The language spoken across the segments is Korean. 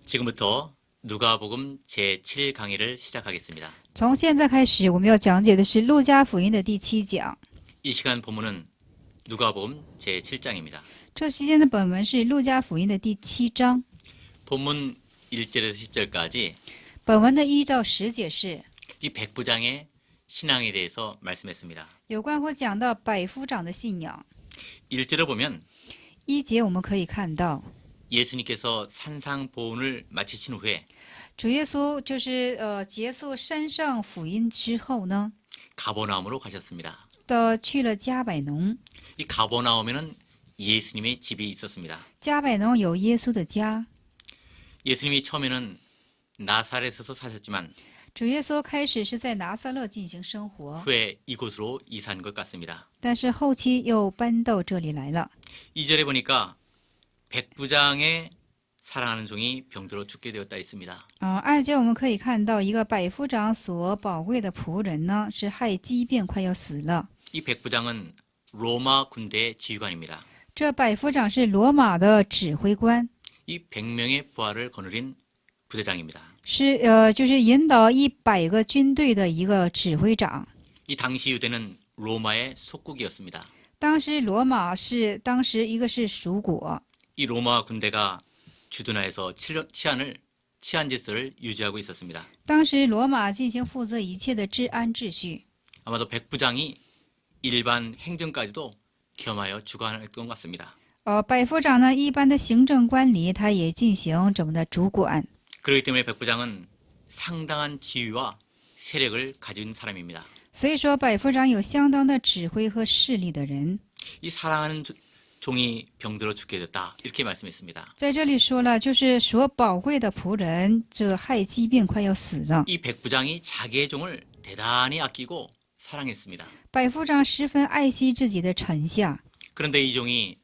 지금부터 누가복음 제7강의를 시작하겠습니다. 从现在开始，我们要讲解的是路加福音的第7讲。 이 시간 본문은 누가복음 제7장입니다. 这期间的本文是路加福音的第7章。 본문 1절에서 10절까지 本文的1到10节是 이 백부장의 신앙에 대해서 말씀했습니다. 有关乎讲到百夫长的信仰。 1절을 보면 1节我们可以看到， 예수님께서 산상보훈을 마치신 후에 主耶稣就是结束山上福音之后呢， 가버나움으로 가셨습니다. 去了加百农。 이 가버나움에는 예수님의 집이 있었습니다. 加百农有耶稣的家。 예수님이 처음에는 나사렛에서 사셨지만 主耶稣开始是在拿撒勒进行生活， 후에 이곳으로 이사한 것 같습니다. 但是后期又搬到这里来了。 2절에 보니까 백부장의 사랑하는 종이 병들어 죽게 되었다 있습니다. 2节我们可以看到一个百夫长所宝贵的仆人呢，是害疾病快要死了。 이 백부장은 로마 군대의 지휘관입니다. 这百夫长是罗马的指挥官， 이 100명의 부하를 거느린 부대장입니다. 是就是引导100个军队的一个指挥长。 이 당시 유대는 로마의 속국이었습니다. 当时罗马是当时一个是属国， 이 로마 군대가 주둔하에서 치안 질서를 유지하고 있었습니다. 当时罗马进行负责一切的治安秩序。 아마도 백부장이 일반 행정까지도 겸하여 주관했던 것 같습니다. 百夫长呢，一般的行政管理他也进行怎么的主管。 그렇기 때문에 백부장은 상당한 지위와 세력을 가진 사람입니다. 所以说，百夫长有相当的指挥和势力的人。 이 사랑하는 종이 병들어 죽게 됐다 이렇게 말씀했습니다. 在这里说了，就是所宝贵的仆人，这害疾病快要死了。 이 백부장이 자기의 종을 대단히 아끼고 사랑했습니다. 百夫长十分爱惜自己的臣下， 그런데 이 종이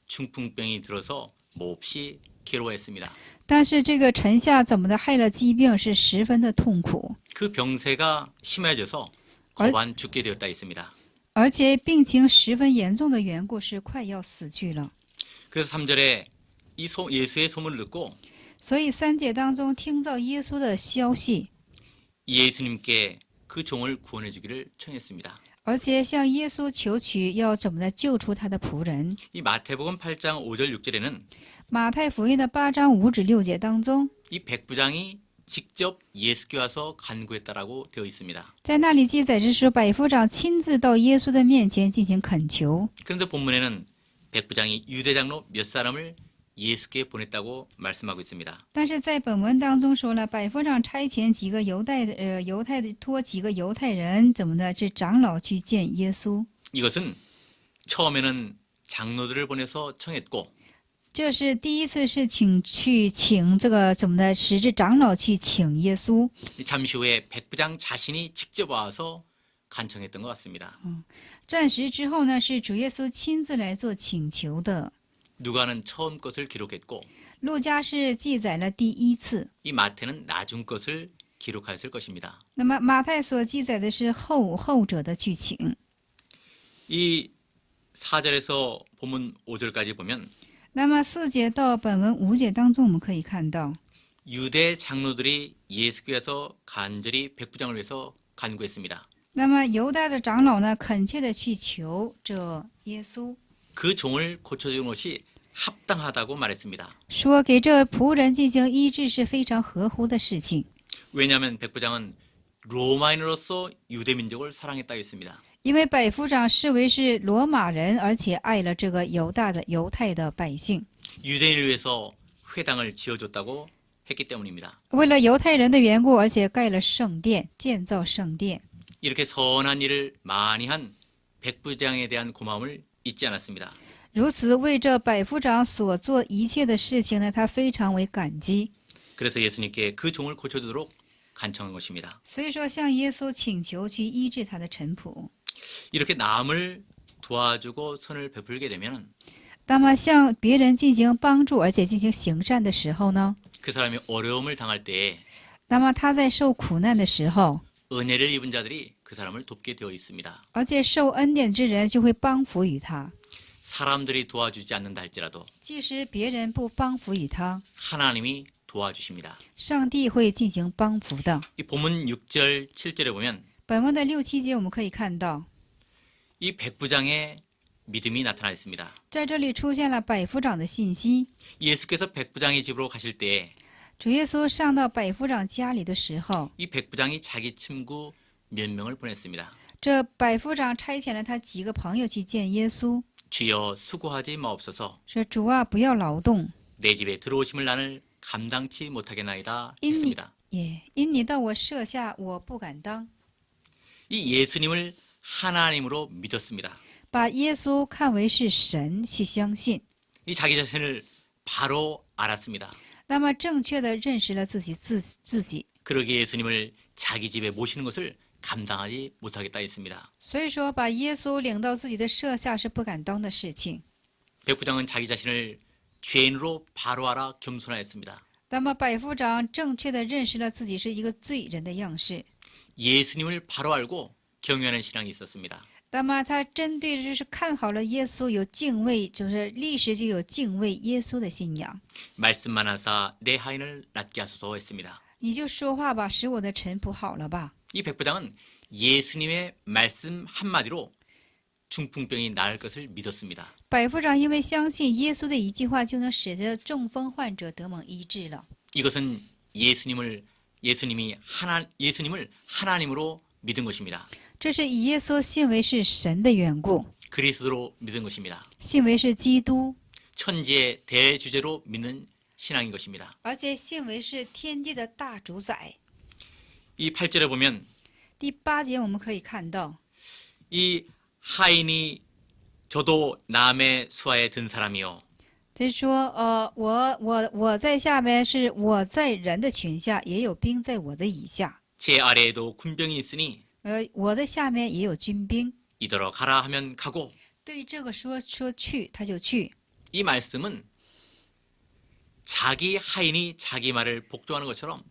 중풍병이 들어서 몹시 괴로워했습니다. 但是这个臣下怎么的害了疾病，是十分的痛苦， 그 병세가 심해져서 거반 죽게 되었다 있습니다. 而且病情十分严重的缘故，是快要死去了。 그래서 3절에 예수의 소문을 듣고 所以3节当中听到耶稣的消息， 예수님께 그 종을 구원해 주기를 청했습니다. 而且向耶稣求取要怎么的救出他的仆人。 이 마태복음 8장 5절 6절에는 马太福音的8章5至6节当中， 이 백부장이 직접 예수께 와서 간구했다라고 되어 있습니다. 在那里记载是说，百夫长亲自到耶稣的面前进行恳求。 그런데 본문에는 백부장이 유대 장로 몇 사람을 예수께 보냈다고 말씀하고 있습니다. 但是在本文当中说了，百夫长差遣几个犹太人怎么的，是长老去见耶稣。 이것은 처음에는 장로들을 보내서 청했고 这是第一次是请这个怎么的，使这长老去请耶稣。 잠시 후에 백부장 자신이 직접 와서 간청했던 것 같습니다. 暂时之后呢，是主耶稣亲自来做请求的。 누가는 처음 것을 기록했고 路加是记载了第一次， 이 마태는 나중 것을 기록했을 것입니다. 那么马太所记载的是后者的剧情。 이 4절에서 본문 5절까지 보면 那么4节到本文5节当中，我们可以看到， 유대 장로들이 예수께 와서 간절히 백부장을 위해서 간구했습니다. 那么犹大的长老呢，恳切的去求这耶稣， 그 종을 고쳐주는 것이 합당하다고 말했습니다. 说给这仆人进行医治是非常合乎的事情。 왜냐하면 백부장은 로마인으로서 유대 민족을 사랑했다 했습니다. 因为百夫长视为是罗马人，而且爱了这个犹太的百姓， 유대인을 위해서 회당을 지어줬다고 했기 때문입니다. 为了犹太人的缘故，而且盖了圣殿，建造圣殿。 이렇게 선한 일을 많이 한 백부장에 대한 고마움을 잊지 않았습니다. 如此为这百夫长所做一切的事情呢，他非常为感激。 그래서 예수님께 그 종을 고쳐주도록 간청한 것입니다. 所以说，向耶稣请求去医治他的臣仆。 이렇게 남을 도와주고 선을 베풀게 되면 那么向别人进行帮助，而且进行行善的时候呢， 그 사람이 어려움을 당할 때에 那么他在受苦难的时候， 은혜를 입은 자들이 그 사람을 돕게 되어 있습니다. 而且受恩典之人就会帮扶于他。 사람들이 도와주지 않는다 할지라도 即使别人不帮扶于他， 하나님이 도와주십니다. 上帝会进行帮扶的。 이 본문 6절, 7절에 보면 本文的6、7节我们可以看到， 이 백부장의 믿음이 나타나 있습니다. 在这里出现了百夫长的信息。 예수께서 백부장의 집으로 가실 때에 主耶稣上到百夫长家里的时候， 이 백부장이 자기 친구 몇 명을 보냈습니다. 这百夫长差遣了他几个朋友去见耶稣， 주여 수고하지 마옵소서. 说：“主啊，不要劳动， 내 집에 들어오심을 나를 감당치 못하겠나이다 因你 했습니다. 因你到我舍下，我不敢当。” 이 예수님을 하나님으로 믿었습니다. 把耶稣看为是神去相信， 이 자기 자신을 바로 알았습니다. 那么正确的认识了自己。 그러기에 예수님을 자기 집에 모시는 것을 감당하지 못하겠다 했습니다. 所以说，把耶稣领到自己的舍下是不敢当的事情。 백부장은 자기 자신을 죄인으로 바로 알아 겸손하였습니다. 那么百夫长正确的认识了自己是一个罪人的样式。 예수님을 바로 알고 경외하는 신앙이 있었습니다. 那么他针对就是看好了耶稣，有敬畏，就是历史就有敬畏耶稣的信仰。 말씀만 하사 내 하인을 낫게 하소서 했습니다. 你就说话吧，使我的臣仆好了吧。 이 백부장은 예수님의 말씀 한마디로 중풍병이 나을 것을 믿었습니다. 百夫长因为相信耶稣的一句话，就能使得中风患者得蒙医治了。 이것은 예수님을 하나님으로 믿은 것입니다. 这是以耶稣信为是神的缘故， 그리스도로 믿은 것입니다. 信为是基督， 천지의 대주제로 믿는 신앙인 것입니다. 而且信为是天地的大主宰。 이 8절에 보면 第8节我们可以看到， 이 하인이 저도 남의 수하에 든 사람이요. 就是说，我在下面是我在人的群下，也有兵在我的以下， 제 아래에도 군병이 있으니 我的下面也有军兵。 이더러 가라 하면 가고. 对这个说去，他就去。 이 말씀은 자기 하인이 자기 말을 복종하는 것처럼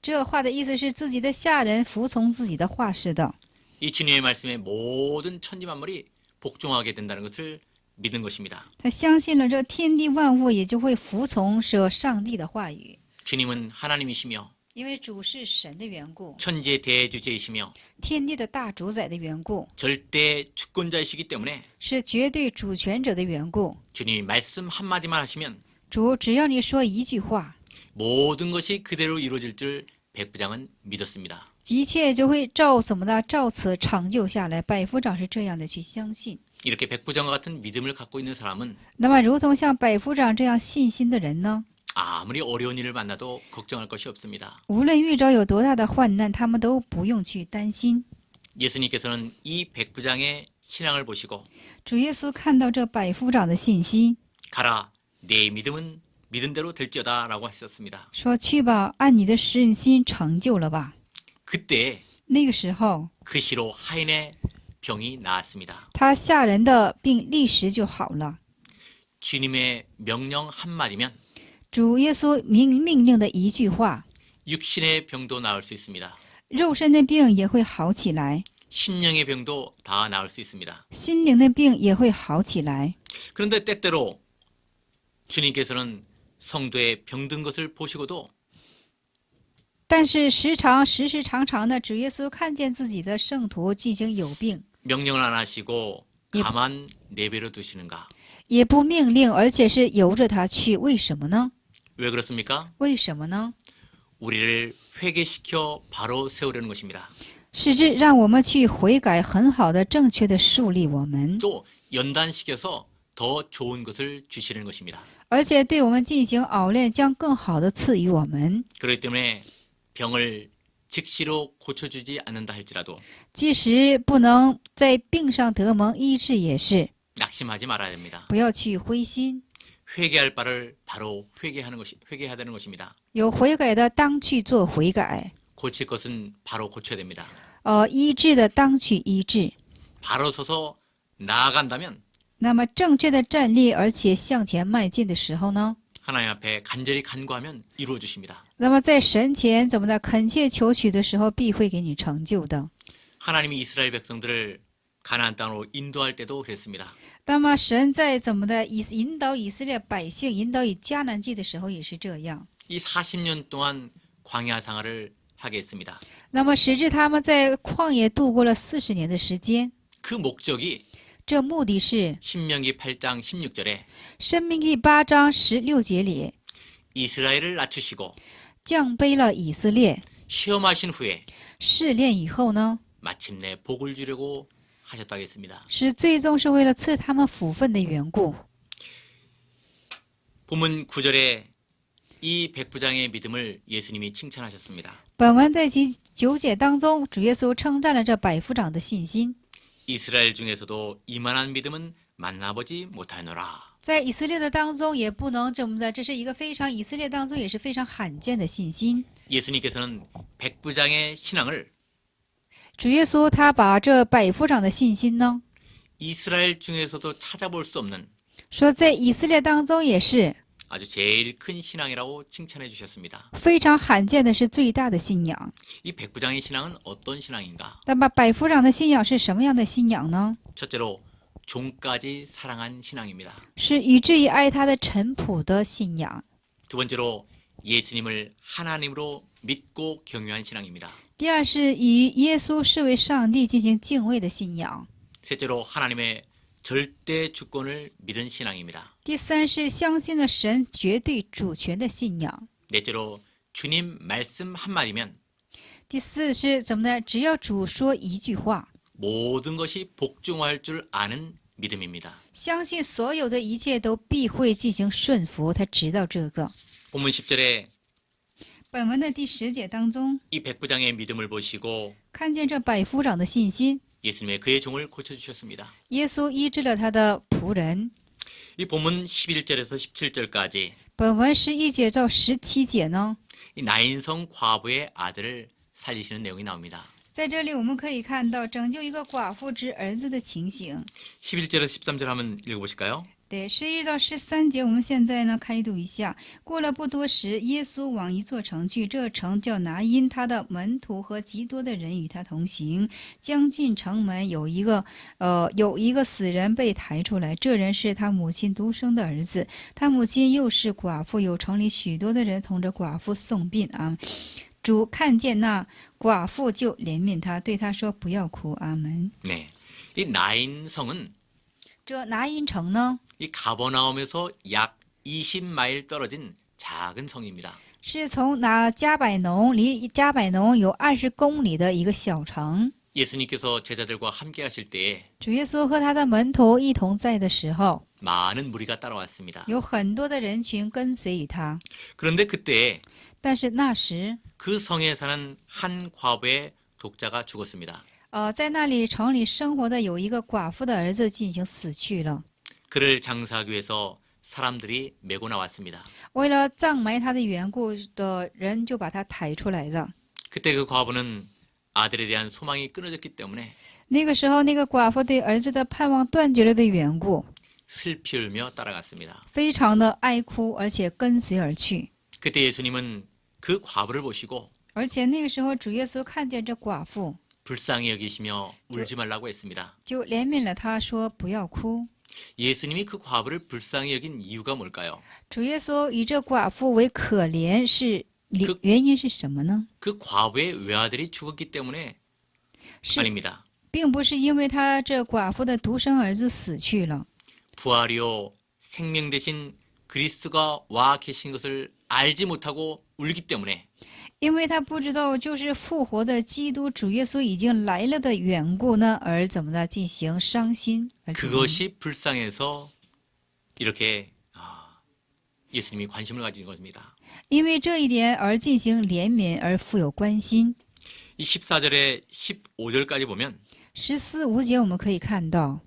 这话的意思是自己的下人服从自己的话似的。 이 주님의 말씀에 모든 천지 만물이 복종하게 된다는 것을 믿은 것입니다. 他相信了这天地万物也就会服从上帝的话语， 주님은 하나님이시며 因为主是神的缘故， 천지의 대주제이시며 天地的大主宰的缘故， 절대 주권자이시기 때문에 是绝对主权者的缘故。 주님이 말씀 한마디만 하시면 主只要你说一句话， 모든 것이 그대로 이루어질 줄 백부장은 믿었습니다. 一切就会照此成就下来。百夫长是这样的去相信。 이렇게 백부장과 같은 믿음을 갖고 있는 사람은 那么，如同像百夫长这样信心的人呢？ 아무리 어려운 일을 만나도 걱정할 것이 없습니다. 无论遇着有多大的患难，他们都不用去担心。 예수님께서는 이 백부장의 신앙을 보시고 主耶稣看到这百夫长的信息， 가라 내 믿음은 믿은 대로 될지어다 라고 하셨습니다. 说：“去吧，按你的信心成就了吧。” 그때 那个时候， 그 시로 하인의 병이 나았습니다. 他下人的病立时就好了。 주님의 명령 한마디면 主耶稣命令的一句话， 육신의 병도 나을 수 있습니다. 肉身的病也会好起来， 심령의 병도 다 나을 수 있습니다. 心灵的病也会好起来。 그런데 때때로 주님께서는 성도의 병든 것을 보시고도 但是时常的，主耶稣看见自己的圣徒进行有病， 명령을 안 하시고 가만 내버려 두시는가? 也不命令，而且是由着他去。为什么呢？ 왜 그렇습니까? 为什么呢？ 우리를 회개시켜 바로 세우려는 것입니다. 是让我们去悔改，很好的、正确的树立我们， 또 연단시켜서 더 좋은 것을 주시는 것입니다. 而且对我们进行熬炼，将更好的赐予我们。 그렇기 때문에 병을 즉시로 고쳐주지 않는다 할지라도 即使不能在病上得蒙医治，也是 낙심하지 말아야 됩니다. 不要去灰心。 회개할 바를 바로 회개해야 되는 것입니다. 有悔改的，当去做悔改； 고칠 것은 바로 고쳐야 됩니다. 医治的，当去医治。 바로 서서 나아간다면 那么正确的站立，而且向前迈进的时候呢？ 하나님 앞에 간절히 간구하면 이루어 주십니다. 那么在神前怎么的恳切求取的时候，必会给你成就的。 하나님이 이스라엘 백성들을 가나안 땅으로 인도할 때도 그랬습니다. 那么神在怎么的引导以色列百姓，引导以迦南地的时候也是这样。이 40년 동안 광야 생활을 하게 했습니다. 那么使至他们在旷野度过了40年的时间。 그 목적이 这目的是 신명기 8장 16절에 申命记8章16节里 이스라엘을 낮추시고 降卑了以色列， 시험하신 후에 试炼以后呢， 마침내 복을 주려고 하셨다고 했습니다. 是最终是为了赐他们福分的缘故。 본문 9절에 이 백부장의 믿음을 예수님이 칭찬하셨습니다. 本文在其9节当中，主耶稣称赞了这百夫长的信心。 이스라엘 중에서도 이만한 믿음은 만나보지 못하노라. 在以色列的当中也不能这么的，这是一个非常以色列当中也是非常罕见的信心。 예수님께서는 백부장의 신앙을 主耶稣他把这百夫长的信心呢， 이스라엘 중에서도 찾아볼 수 없는 说在以色列当中也是 아주 제일 큰 신앙이라고 칭찬해 주셨습니다. 非常罕见的，是最大的信仰。 이 백부장의 신앙은 어떤 신앙인가? 那么百夫长的信仰是什么样的信仰呢？ 첫째로 종까지 사랑한 신앙입니다. 是以至于爱他的臣仆的信仰。 두 번째로 예수님을 하나님으로 믿고 경유한 신앙입니다. 第二是以耶稣视为上帝进行敬畏的信仰。 셋째로 하나님의 절대 주권을 믿은 신앙입니다. 第三是相信了神绝对主权的信仰。 넷째로 주님 말씀 한마디면 第四是怎么呢？只要主说一句话， 모든 것이 복종할 줄 아는 믿음입니다. 相信所有的一切都必会进行顺服。他知道这个。 본문 10절에 本文的第10节当中， 이 백부장의 믿음을 보시고 看见这百夫长的信心， 예수님의 그의 종을 고쳐주셨습니다. 耶稣医治了他的仆人。 이 본문 11절에서 17절까지 本文11节到17节呢， 이 나인성 과부의 아들을 살리시는 내용이 나옵니다. 在这里我们可以看到拯救一个寡妇之儿子的情形。 11절에서 13절 한번 읽어보실까요? 对，11到13节，我们现在呢开读一下。过了不多时，耶稣往一座城去，这城叫拿因，他的门徒和极多的人与他同行。将近城门，有一个死人被抬出来，这人是他母亲独生的儿子，他母亲又是寡妇，有城里许多的人同着寡妇送殡啊。主看见那寡妇就怜悯他，对他说：“不要哭。”阿门。 네, 이 나인성은 这拿因城呢， 이 가버나움에서 약 20마일 떨어진 작은 성입니다. 是从离加百农有20公里的一个小城。 예수님께서 제자들과 함께 하실 때에 主耶稣和他的门徒一同在的时候， 많은 무리가 따라왔습니다. 有很多的人群跟随于他。 그런데 그때 但是那时， 그 성에 사는 한 과부의 독자가 죽었습니다. 在那里城里生活的有一个寡妇的儿子进行死去了。 그를 장사하기 위해서 사람들이 메고 나왔습니다. 为了葬埋他的缘故的人就把他抬出来了。 그때 그 과부는 아들에 대한 소망이 끊어졌기 때문에 那个时候，那个寡妇对儿子的盼望断绝了的缘故， 슬피 울며 따라갔습니다. 非常的哀哭，而且跟随而去。 그때 예수님은 그 과부를 보시고 而且那个时候，主耶稣看见这寡妇， 불쌍히 여기시며 울지 말라고 했습니다. 就怜悯了他，说：“不要哭。” 예수님이 그 과부를 불쌍히 여긴 이유가 뭘까요? 主耶稣以这寡妇为可怜原因是什么呢？ 그 과부의 외아들이 죽었기 때문에 是 아닙니다. 并不是因为他这寡妇的独生儿子死去了， 부활이요 생명 대신 그리스도가 와 계신 것을 알지 못하고 울기 때문에 因为他不知道就是复活的基督主耶稣已经来了的缘故呢，而怎么的进行伤心。而且 그것이 불쌍해서 이렇게 예수님이 관심을 가진 것입니다. 因为这一点而进行怜悯而富有关心。 이 14절에 15절까지 보면 14、15节我们可以看到，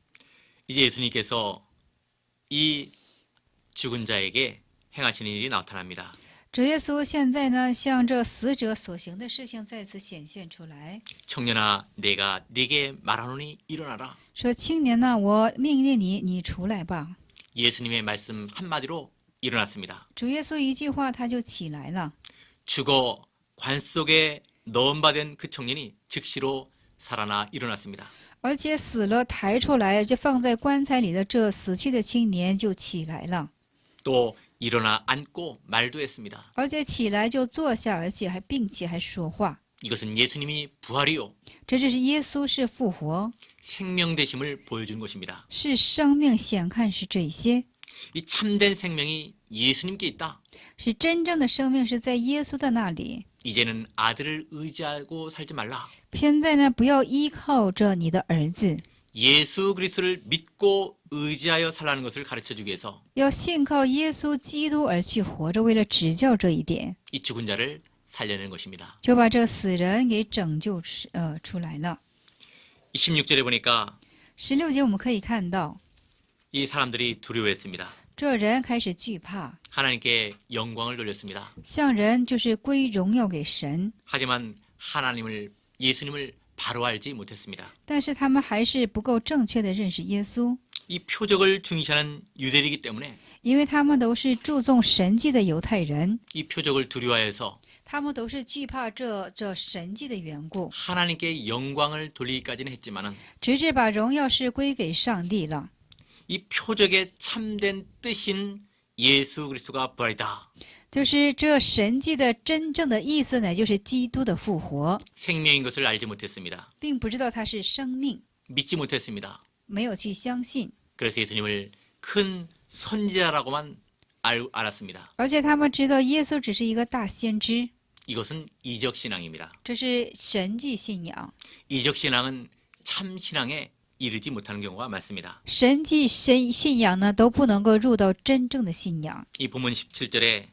이제 예수님께서 이 죽은 자에게 행하시는 일이 나타납니다. 主耶稣现在呢，向这死者所行的事情再次显现出来， 청년아 내가 네게 말하노니 일어나라. 说：“青年呢，我命令你，你出来吧。” 예수님의 말씀 한마디로 일어났습니다. 主耶稣一句话，他就起来了。 죽어 관 속에 넣은 바 된 그 청년이 즉시로 살아나 일어났습니다. 而且死了抬出来，就放在棺材里的这死去的青年就起来了。 또 일어나 앉고 말도 했습니다. 而且起来就坐下，并且还说话。 이것은 예수님이 부활이요 这就是耶稣是复活， 생명되심을 보여주는 것입니다. 是生命显看是这些， 이 참된 생명이 예수님께 있다. 是真正的生命是在耶稣的那里。 이제는 아들을 의지하고 살지 말라. 现在呢，不要依靠着你的儿子， 예수 그리스도를 믿고 의지하여 살라는 것을 가르쳐주기 위해서 要信靠耶稣基督而去活着，为了指教这一点， 이 죽은 자를 살려내는 것입니다. 就把这死人给拯救出来了。 16절에 보니까 16节我们可以看到， 이 사람들이 두려워했습니다. 这人开始惧怕， 하나님께 영광을 돌렸습니다. 向人就是归荣耀给神， 하지만 예수님을 바로 알지 못했습니다. 但是他们还是不够正确的认识耶稣， 이 표적을 중시하는 유대이기 때문에 因为他们都是注重神迹的犹太人， 이 표적을 두려워해서 他们都是惧怕这神迹的缘故， 하나님께 영광을 돌리기까지는 했지만은 直至把荣耀是归给上帝了。 이 표적의 참된 뜻인 예수 그리스도가 부활이다. 就是这神迹的真正的意思呢，就是基督的复活， 생명인 것을 알지 못했습니다. 并不知道它是生命， 믿지 못했습니다. 没有去相信， 그래서 예수님을 큰 선지자라고만 알았습니다. 而且他们知道耶稣只是一个大先知， 이것은 이적 신앙입니다. 这是神迹信仰。 이적 신앙은 참 신앙에 이르지 못하는 경우가 많습니다. 神迹信仰呢，都不能够入到真正的信仰。 이 본문 17절에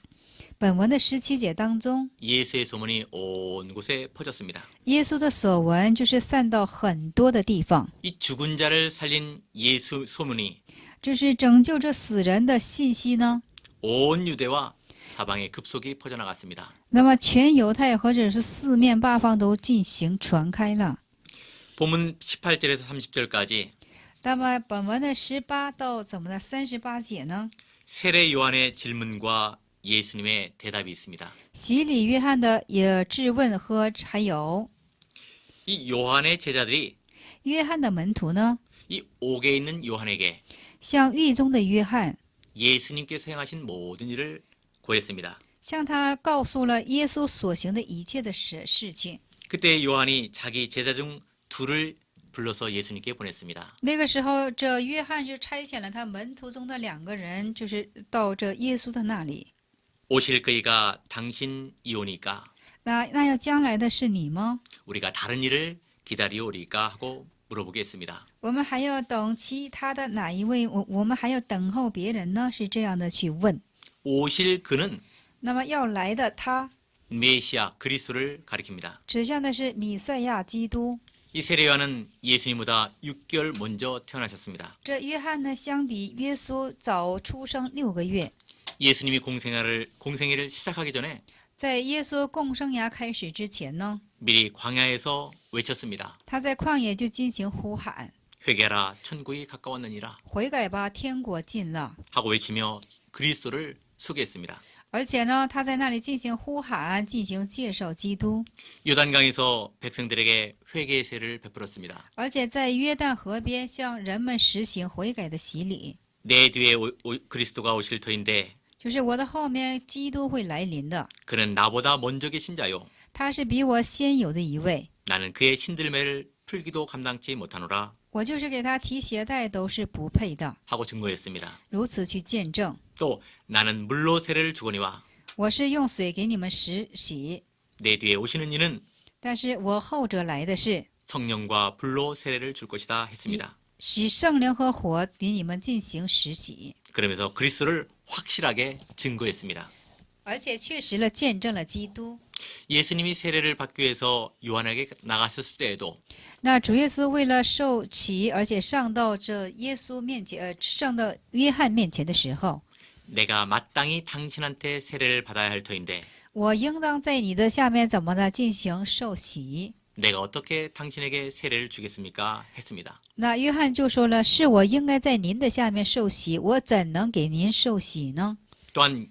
本文的17节当中， 예수의 소문이 온 곳에 퍼졌습니다. 耶稣的所闻就是散到很多的地方， 이 죽은 자를 살린 예수 소문이 这是拯救这死人的信息呢。 온 유대와 사방에 급속히 퍼져나갔습니다. 那么全犹太或者是四面八方都进行传开了。 본문 18절에서 30절까지 那么本文的18到怎么的38节呢？ 세례 요한의 질문과 예수님의 대답이 있습니다. 洗礼约翰的质问和还有 이 요한의 제자들이 约翰的门徒呢， 이 옥에 있는 요한에게 向狱中的约翰， 예수님께서 행하신 모든 일을 고했습니다. 向他告诉了耶稣所行的一切的事情。 그때 요한이 자기 제자 중 둘을 불러서 예수님께 보냈습니다. 那个时候，这约翰就差遣了他门徒中的2个人，就是到这耶稣的那里。 오실 그이가 당신이오니까 那要将来的是你吗？ 우리가 다른 일을 기다리오리까 하고 물어보게 했습니다. 我们还要等其他的哪一位？我们还要等候别人呢？是这样的去问。 오실 그는 那么要来的他， 메시아 그리스도를 가리킵니다. 指向的是弥赛亚基督。 이 세례 요한은 예수님보다 6개월 먼저 태어나셨습니다. 这约翰呢，相比耶稣早出生6个月。 예수님이 공생애를 시작하기 전에 在耶稣共生涯开始之前呢， 미리 광야에서 외쳤습니다. 他在旷野就进行呼喊， 회개하라 천국이 가까웠느니라 悔改吧，天国近了。 하고 외치며 그리스도를 소개했습니다. 而且呢，他在那里进行呼喊，进行介绍基督， 요단강에서 백성들에게 회개의 세를 베풀었습니다. 而且在约旦河边向人们实行悔改的洗礼。 내 뒤에 그리스도가 오실 터인데 就是我的后面基督会来临的， 그는 나보다 먼저 계신 자요 他是比我先有的一位， 나는 그의 신들매를 풀기도 감당치 못하노라 我就是给他提鞋带都是不配的， 하고 증거했습니다. 如此去见证。 또 나는 물로 세례를 주거니와 我是用水给你们实洗， 내 뒤에 오시는 이는 但是我后者来的是 성령과 불로 세례를 줄 것이다 했습니다. 使圣灵和火给你们进行实洗， 그러면서 그리스도를 확실하게 증거했습니다. 而且确实了见证了基督。 예수님이 세례를 받기 위해서 요한에게 나가셨을 때에도 那主耶稣为了受洗，而且上到这耶稣面前，上到约翰面前的时候， 내가 마땅히 당신한테 세례를 받아야 할 터인데 我应当在你的下面怎么呢进行受洗？ 내가 어떻게 당신에게 세례를 주겠습니까? 했습니다. 那约翰就说了：“是我应该在您的下面受洗，我怎能给您受洗呢？” 또한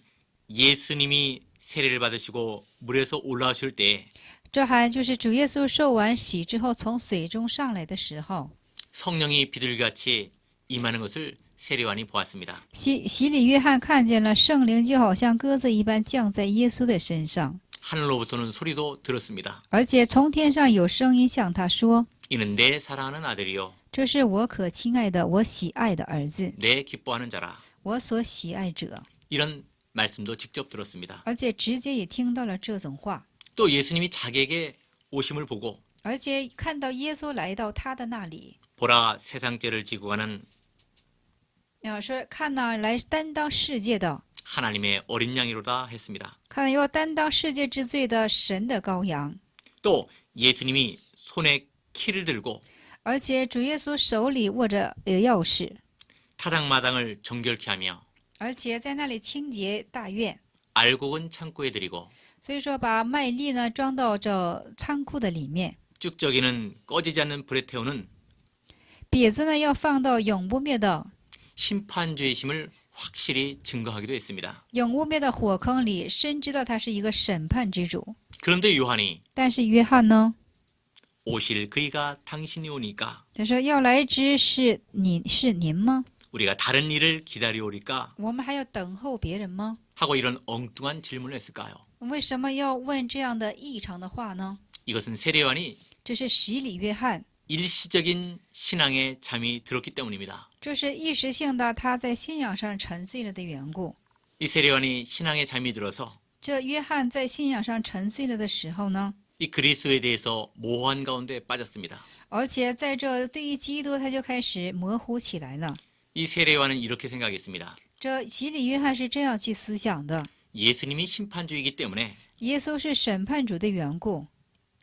예수님이 세례를 받으시고 물에서 올라오실 때 这还就是主耶稣受完洗之后从水中上来的时候， 성령이 비둘기같이 임하는 것을 세례요한이 보았습니다. 洗礼约翰看见了圣灵就好像鸽子一般降在耶稣的身上， 하늘로부터는 소리도 들었습니다. 而且从天上有声音向他说 이는 내 사랑하는 아들이요 ：“这是我可亲爱的，我喜爱的儿子， 내 기뻐하는 자라. 我所喜爱者。 이런 말씀도 직접 들었습니다. ”而且直接也听到了这种话， 또 예수님이 자기에게 오심을 보고 而且看到耶稣来到他的那里， 보라 세상 죄를 지고 가는 说看呐，来担当世界的， 하나님의 어린 양이로다 했습니다. 看要担当世界之罪的神的羔羊。 또 예수님이 손에 키를 들고 而且主耶稣手里握着钥匙， 타작마당을 정결케 하며 而且在那里清洁大院。 알곡은 창고에 들이고 所以说，把麦粒呢装到这仓库的里面， 쭉저기는 꺼지지 않는 불에 태우는 瘪子呢要放到永不灭的 심판주의 힘을 확실히 증거하기도 했습니다. 永不灭的火坑里，深知道他是一个审判之主。 그런데 요한이 但是约翰呢， 오실 그이가 당신이 오니까 他说要来之是您吗？ 우리가 다른 일을 기다려오리까 我们还要等候别人吗？ 하고 이런 엉뚱한 질문을 했을까요? 为什么要问这样的异常的话呢？ 이것은 세례요한이 这是洗礼约翰， 일시적인 신앙에 잠이 들었기 때문입니다. 这是一时性的他在信仰上沉睡了的缘故。 이 세례요한이 신앙에 잠이 들어서 这约翰在信仰上沉睡了的时候呢， 이 그리스도에 대해서 모호한 가운데 빠졌습니다. 而且在这对于基督他就开始模糊起来了。 이 세례요한은 이렇게 생각했습니다. 这洗礼约翰是这样去思想的： 예수님이 심판주이기 때문에 耶稣是审判主的缘故，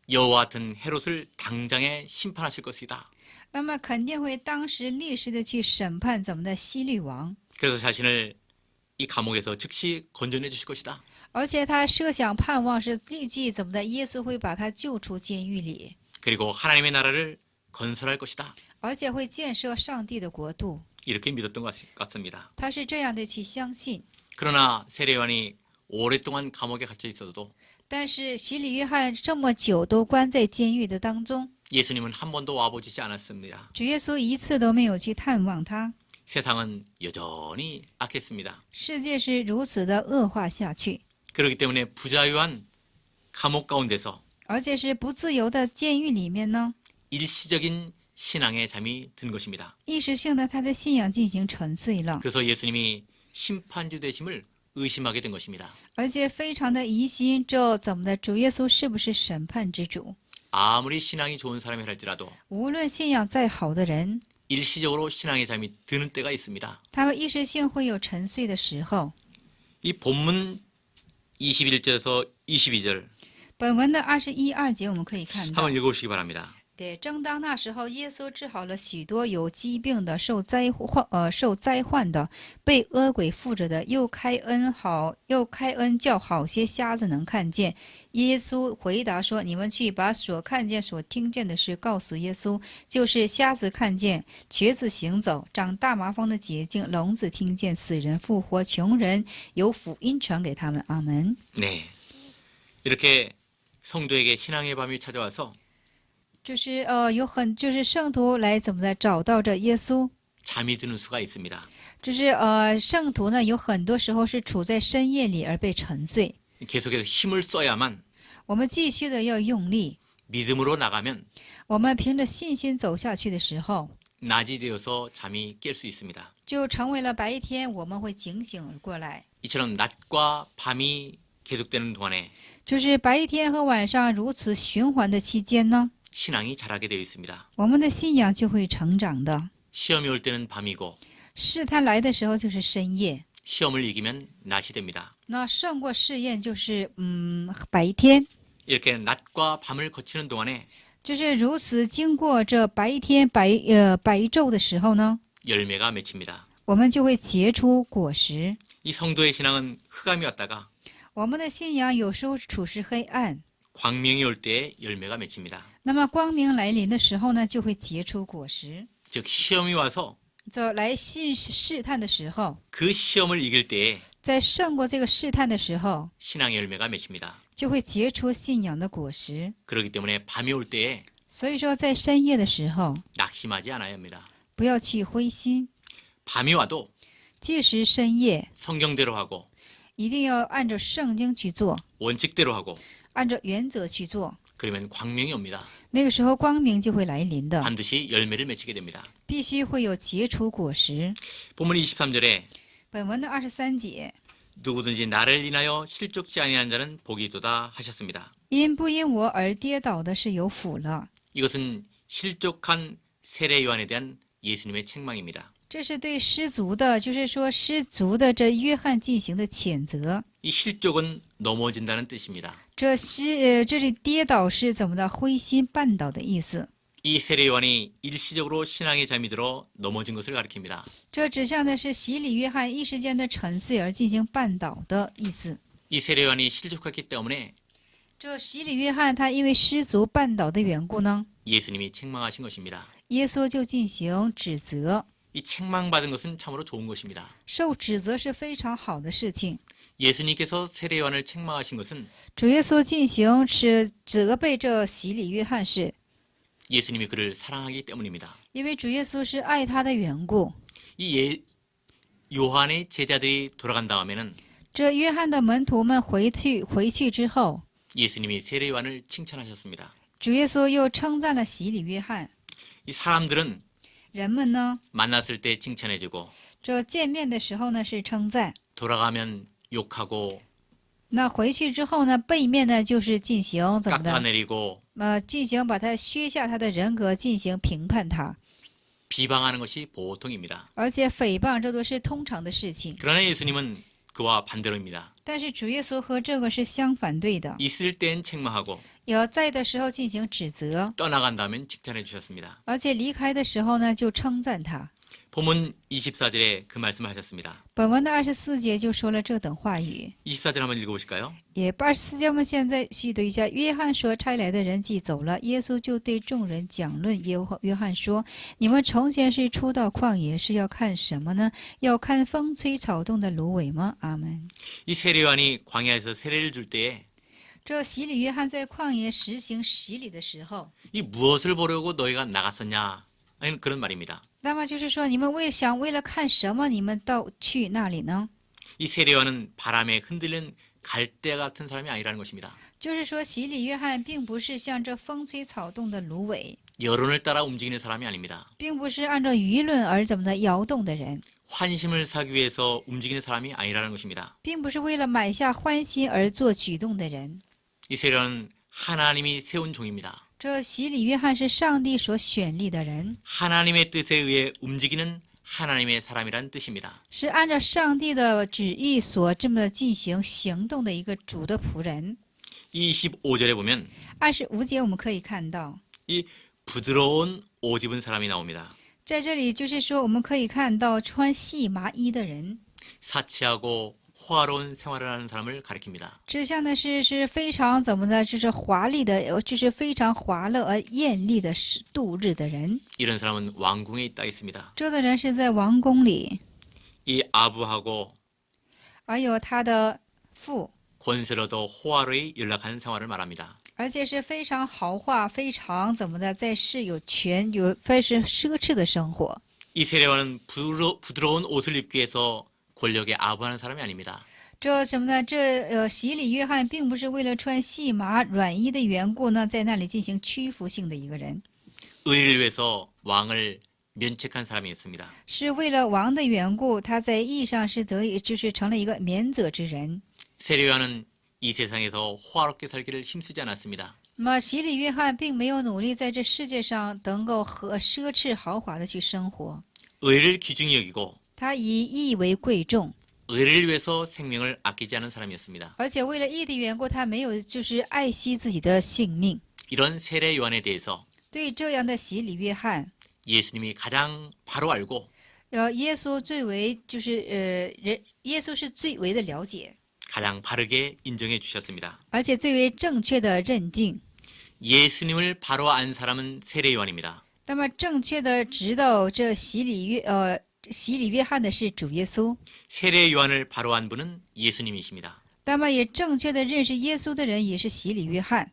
여호와 같은 헤롯을 당장에 심판하실 것이다. 那么肯定会当时立时的去审判咱们的希律王， 그래서 자신을 이 감옥에서 즉시 건져내 주실 것이다. 而且他设想盼望是立即怎么的，耶稣会把他救出监狱里， 그리고 하나님의 나라를 건설할 것이다. 而且会建设上帝的国度。 이렇게 믿었던 것 같습니다. 他是这样的去相信。 그러나 세례요한이 오랫동안 감옥에 갇혀 있어도 但是洗礼约翰这么久都关在监狱的当中， 예수님은 한 번도 와보지지 않았습니다. 主耶稣一次都没有去探望他。 세상은 여전히 악했습니다. 世界是如此的恶化下去， 그렇기 때문에 부자유한 감옥 가운데서 而且是不自由的监狱里面呢， 일시적인 신앙에 잠이 든 것입니다. 一时性的他的信仰进行沉睡了， 그래서 예수님이 심판주 되심을 의심하게 된 것입니다. 而且非常的疑心，这怎么的？主耶稣是不是审判之主？ 아무리 신앙이 좋은 사람이랄지라도 无论信仰再好的人， 일시적으로 신앙에 잠이 드는 때가 있습니다. 他们一时性会有沉睡的时候。 이 본문 21절에서 22절 本文的21、2节我们可以看到 한번 ， 읽어보시기 바랍니다. 对，正当那时候，耶稣治好了许多有疾病的、受灾患的、被恶鬼附着的，又开恩叫好些瞎子能看见。耶稣回答说：“你们去把所看见、所听见的事告诉耶稣，就是瞎子看见，瘸子行走，长大麻风的洁净，聋子听见，死人复活，穷人有福音传给他们。”阿门。 네, 이렇게 성도에게 신앙의 밤이 찾아와서 就是就是圣徒来怎么的找到这耶稣。 잠이 드는 수가 있습니다. 就是圣徒呢，有很多时候是处在深夜里而被沉睡。 계속해서 힘을 써야만 我们继续的要用力， 믿음으로 나가면 我们凭着信心走下去的时候， 낮이 되어서 잠이 깰 수 있습니다. 就成为了白天，我们会警醒而过来。 이처럼 낮과 밤이 계속되는 동안에 就是白天和晚上如此循环的期间呢， 신앙이 자라게 되어 있습니다. 我们的信仰就会成长的。 시험이 올 때는 밤이고 试探来的时候就是深夜， 시험을 이기면 낮이 됩니다. 那胜过试验就是白天。 이렇게 낮과 밤을 거치는 동안에 就是如此，经过这白天白昼的时候呢， 열매가 맺힙니다. 我们就会结出果实。 이 성도의 신앙은 흑암이 왔다가 我们的信仰有时候处是黑暗， 광명이 올 때에 열매가 맺힙니다. 那么光明来临的时候呢，就会结出果实。 즉 시험이 와서 这来试探的时候， 그 시험을 이길 때에 在胜过这个试探的时候， 신앙의 열매가 맺힙니다. 就会结出信仰的果实。 그렇기 때문에 밤이 올 때에 所以说，在深夜的时候， 낙심하지 않아야 합니다. 不要去灰心， 밤이 와도 即使深夜， 성경대로 하고 一定要按照圣经去做， 원칙대로 하고 按照原则去做。 그러면 광명이 옵니다. 那个时候光明就会来临的， 반드시 열매를 맺히게 됩니다. 必须会有结出果实。 본문 23절에 本文的23节， 누구든지 나를 인하여 실족지 아니한 자는 복이 있도다 하셨습니다. 因不因我而跌倒的是有福了。 이것은 실족한 세례 요한에 대한 예수님의 책망입니다. 这是对失足的，就是说失足的这约翰进行的谴责。 이 실족은 넘어진다는 뜻입니다. 这里跌倒是怎么的？灰心绊倒的意思。 이 세례 요한이 일시적으로 신앙에 잠이 들어 넘어진 것을 가리킵니다. 这指向的是洗礼约翰一时间的沉睡而进行绊倒的意思。 이 세례 요한이 실족했기 때문에 这洗礼约翰他因为失足绊倒的缘故呢， 예수님이 책망하신 것입니다. 耶稣就进行指责。 이 책망받은 것은 참으로 좋은 것입니다. 受指责是非常好的事情。 예수님께서 세례 요한을 책망하신 것은 主耶稣进行是责备这洗礼约翰是， 예수님이 그를 사랑하기 때문입니다. 因为主耶稣是爱他的缘故。 이 요한의 제자들이 돌아간 다음에는 这约翰的门徒们回去之后， 예수님이 세례 요한을 칭찬하셨습니다. 主耶稣又称赞了洗礼约翰。 이 사람들은 人们呢， 만났을 때 칭찬해주고 这见面的时候呢是称赞， 돌아가면 욕하고 那回去之后呢，背面呢就是进行怎么的？ 깎아내리고 进行把他削下他的人格，进行评判他， 비방하는 것이 보통입니다. 而且诽谤这都是通常的事情。 그러나 예수님은 그와 반대로입니다. 但是主耶稣和这个是相反对的， 있을 땐 책망하고 有在的时候进行指责， 떠나간 다음엔 칭찬해 주셨습니다. 而且离开的时候呢就称赞他。 본문 24절에 그 말씀을 하셨습니다. 本文的24节就说了这等话语。 24절 한번 읽어보실까요? 也24节我们现在续读一下。约翰说：“差来的人既走了，耶稣就对众人讲论。约翰说：你们从前是出到旷野，是要看什么呢？要看风吹草动的芦苇吗？”阿门。 이 세례 요한이 광야에서 세례를 줄 때에 这洗礼约翰在旷野实行洗礼的时候， 이 무엇을 보려고 너희가 나갔었냐? 아니 그런 말입니다. 那么就是说，你们为了看什么，你们去那里呢？ 이 세례 요한은 바람에 흔들리는 갈대 같은 사람이 아니라는 것입니다. 就是说，洗礼约翰并不是像这风吹草动的芦苇， 여론을 따라 움직이는 사람이 아닙니다. 并不是按照舆论而怎么的摇动的人， 환심을 사기 위해서 움직이는 사람이 아니라는 것입니다. 并不是为了买下欢心而做举动的人。 이 세례 요한은 하나님이 세운 종입니다. 这洗礼约翰是上帝所选立的人， 하나님의 뜻에 의해 움직이는 하나님의 사람이란 뜻입니다. 是按照上帝的旨意所这么进行行动的一个主的仆人。 이 25절에 보면 25节我们可以看到， 이 부드러운 옷 입은 사람이 나옵니다. 在这里就是说，我们可以看到穿细麻衣的人， 사치하고 호화로운 생활을 하는 사람을 가리킵니다. 指向的是非常怎么的，就是华丽的，就是非常华乐而艳丽的度日的人。 이런 사람은 왕궁에 있다 있습니다. 这的人是在王宫里， 이 아부하고 而有他的父， 권세로도 호화로이 연락하는 생활을 말합니다. 而且是非常豪华，非常怎么的，在世有权有非是奢侈的生活。 이 세례와는 부드러운 옷을 입기 위해서 권력에 아부하는 사람이 아닙니다. 这什么呢？洗礼约翰并不是为了穿细麻软衣的缘故呢，在那里进行屈服性的一个人， 의를 위해서 왕을 면책한 사람이었습니다. 是为了王的缘故，他在义上是就是成了一个免责之人。 세례와는 이 세상에서 호화롭게 살기를 힘쓰지 않았습니다. 那么洗礼约翰并没有努力在这世界上能够和奢侈豪华的去生活， 의를 귀중히 여기고 他以义为贵重， 의를 위해서 생명을 아끼지 않은 사람이었습니다. 而且为了义的缘故，他没有就是爱惜自己的性命。 이런 세례 요한에 대해서 对这样的洗礼约翰， 예수님이 가장 바로 알고 耶稣最为就是耶稣是最为的了解， 가장 바르게 인정해 주셨습니다. 而且最为正确的认定。 예수님을 바로 안 사람은 세례 요한입니다. 那么正确的知道这洗礼约翰的是主耶稣， 세례 요한을 바로 안 분은 예수님이십니다. 那么也正确的认识耶稣的人也是洗礼约翰。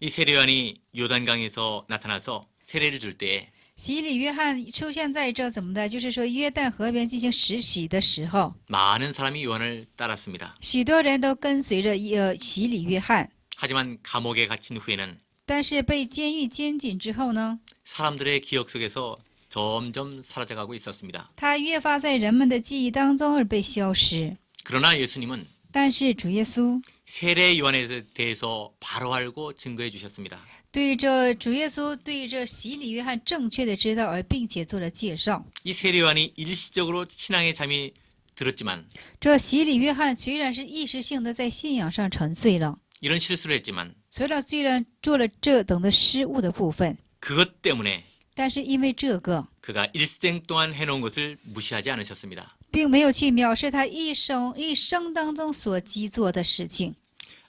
이 세례 요한이 요단강에서 나타나서 세례를 줄 때에 洗礼约翰出现在这怎么的？就是说约旦河边进行实洗的时候， 많은 사람이 요한을 따랐습니다. 许多人都跟随着洗礼约翰。 하지만 감옥에 갇힌 후에는 但是被监狱监禁之后呢， 사람들의 기억 속에서 점점 사라져가고 있었습니다. 他越发在人们的记忆当中而被消失。 그러나 예수님은 但是主耶稣 세례 요한에 대해서 바로 알고 증거해 주셨습니다. 对这主耶稣对这洗礼约翰正确的知道，而并且做了介绍。 이 세례 요한이 일시적으로 신앙에 잠이 들었지만 这洗礼约翰虽然是一时性的在信仰上沉睡了， 이런 실수를 했지만 虽然做了这等的失误的部分， 그것 때문에 但是因为这个， 그가 일생 동안 해놓은 것을 무시하지 않으셨습니다. 并没有去藐视他一生当中所积做的事情。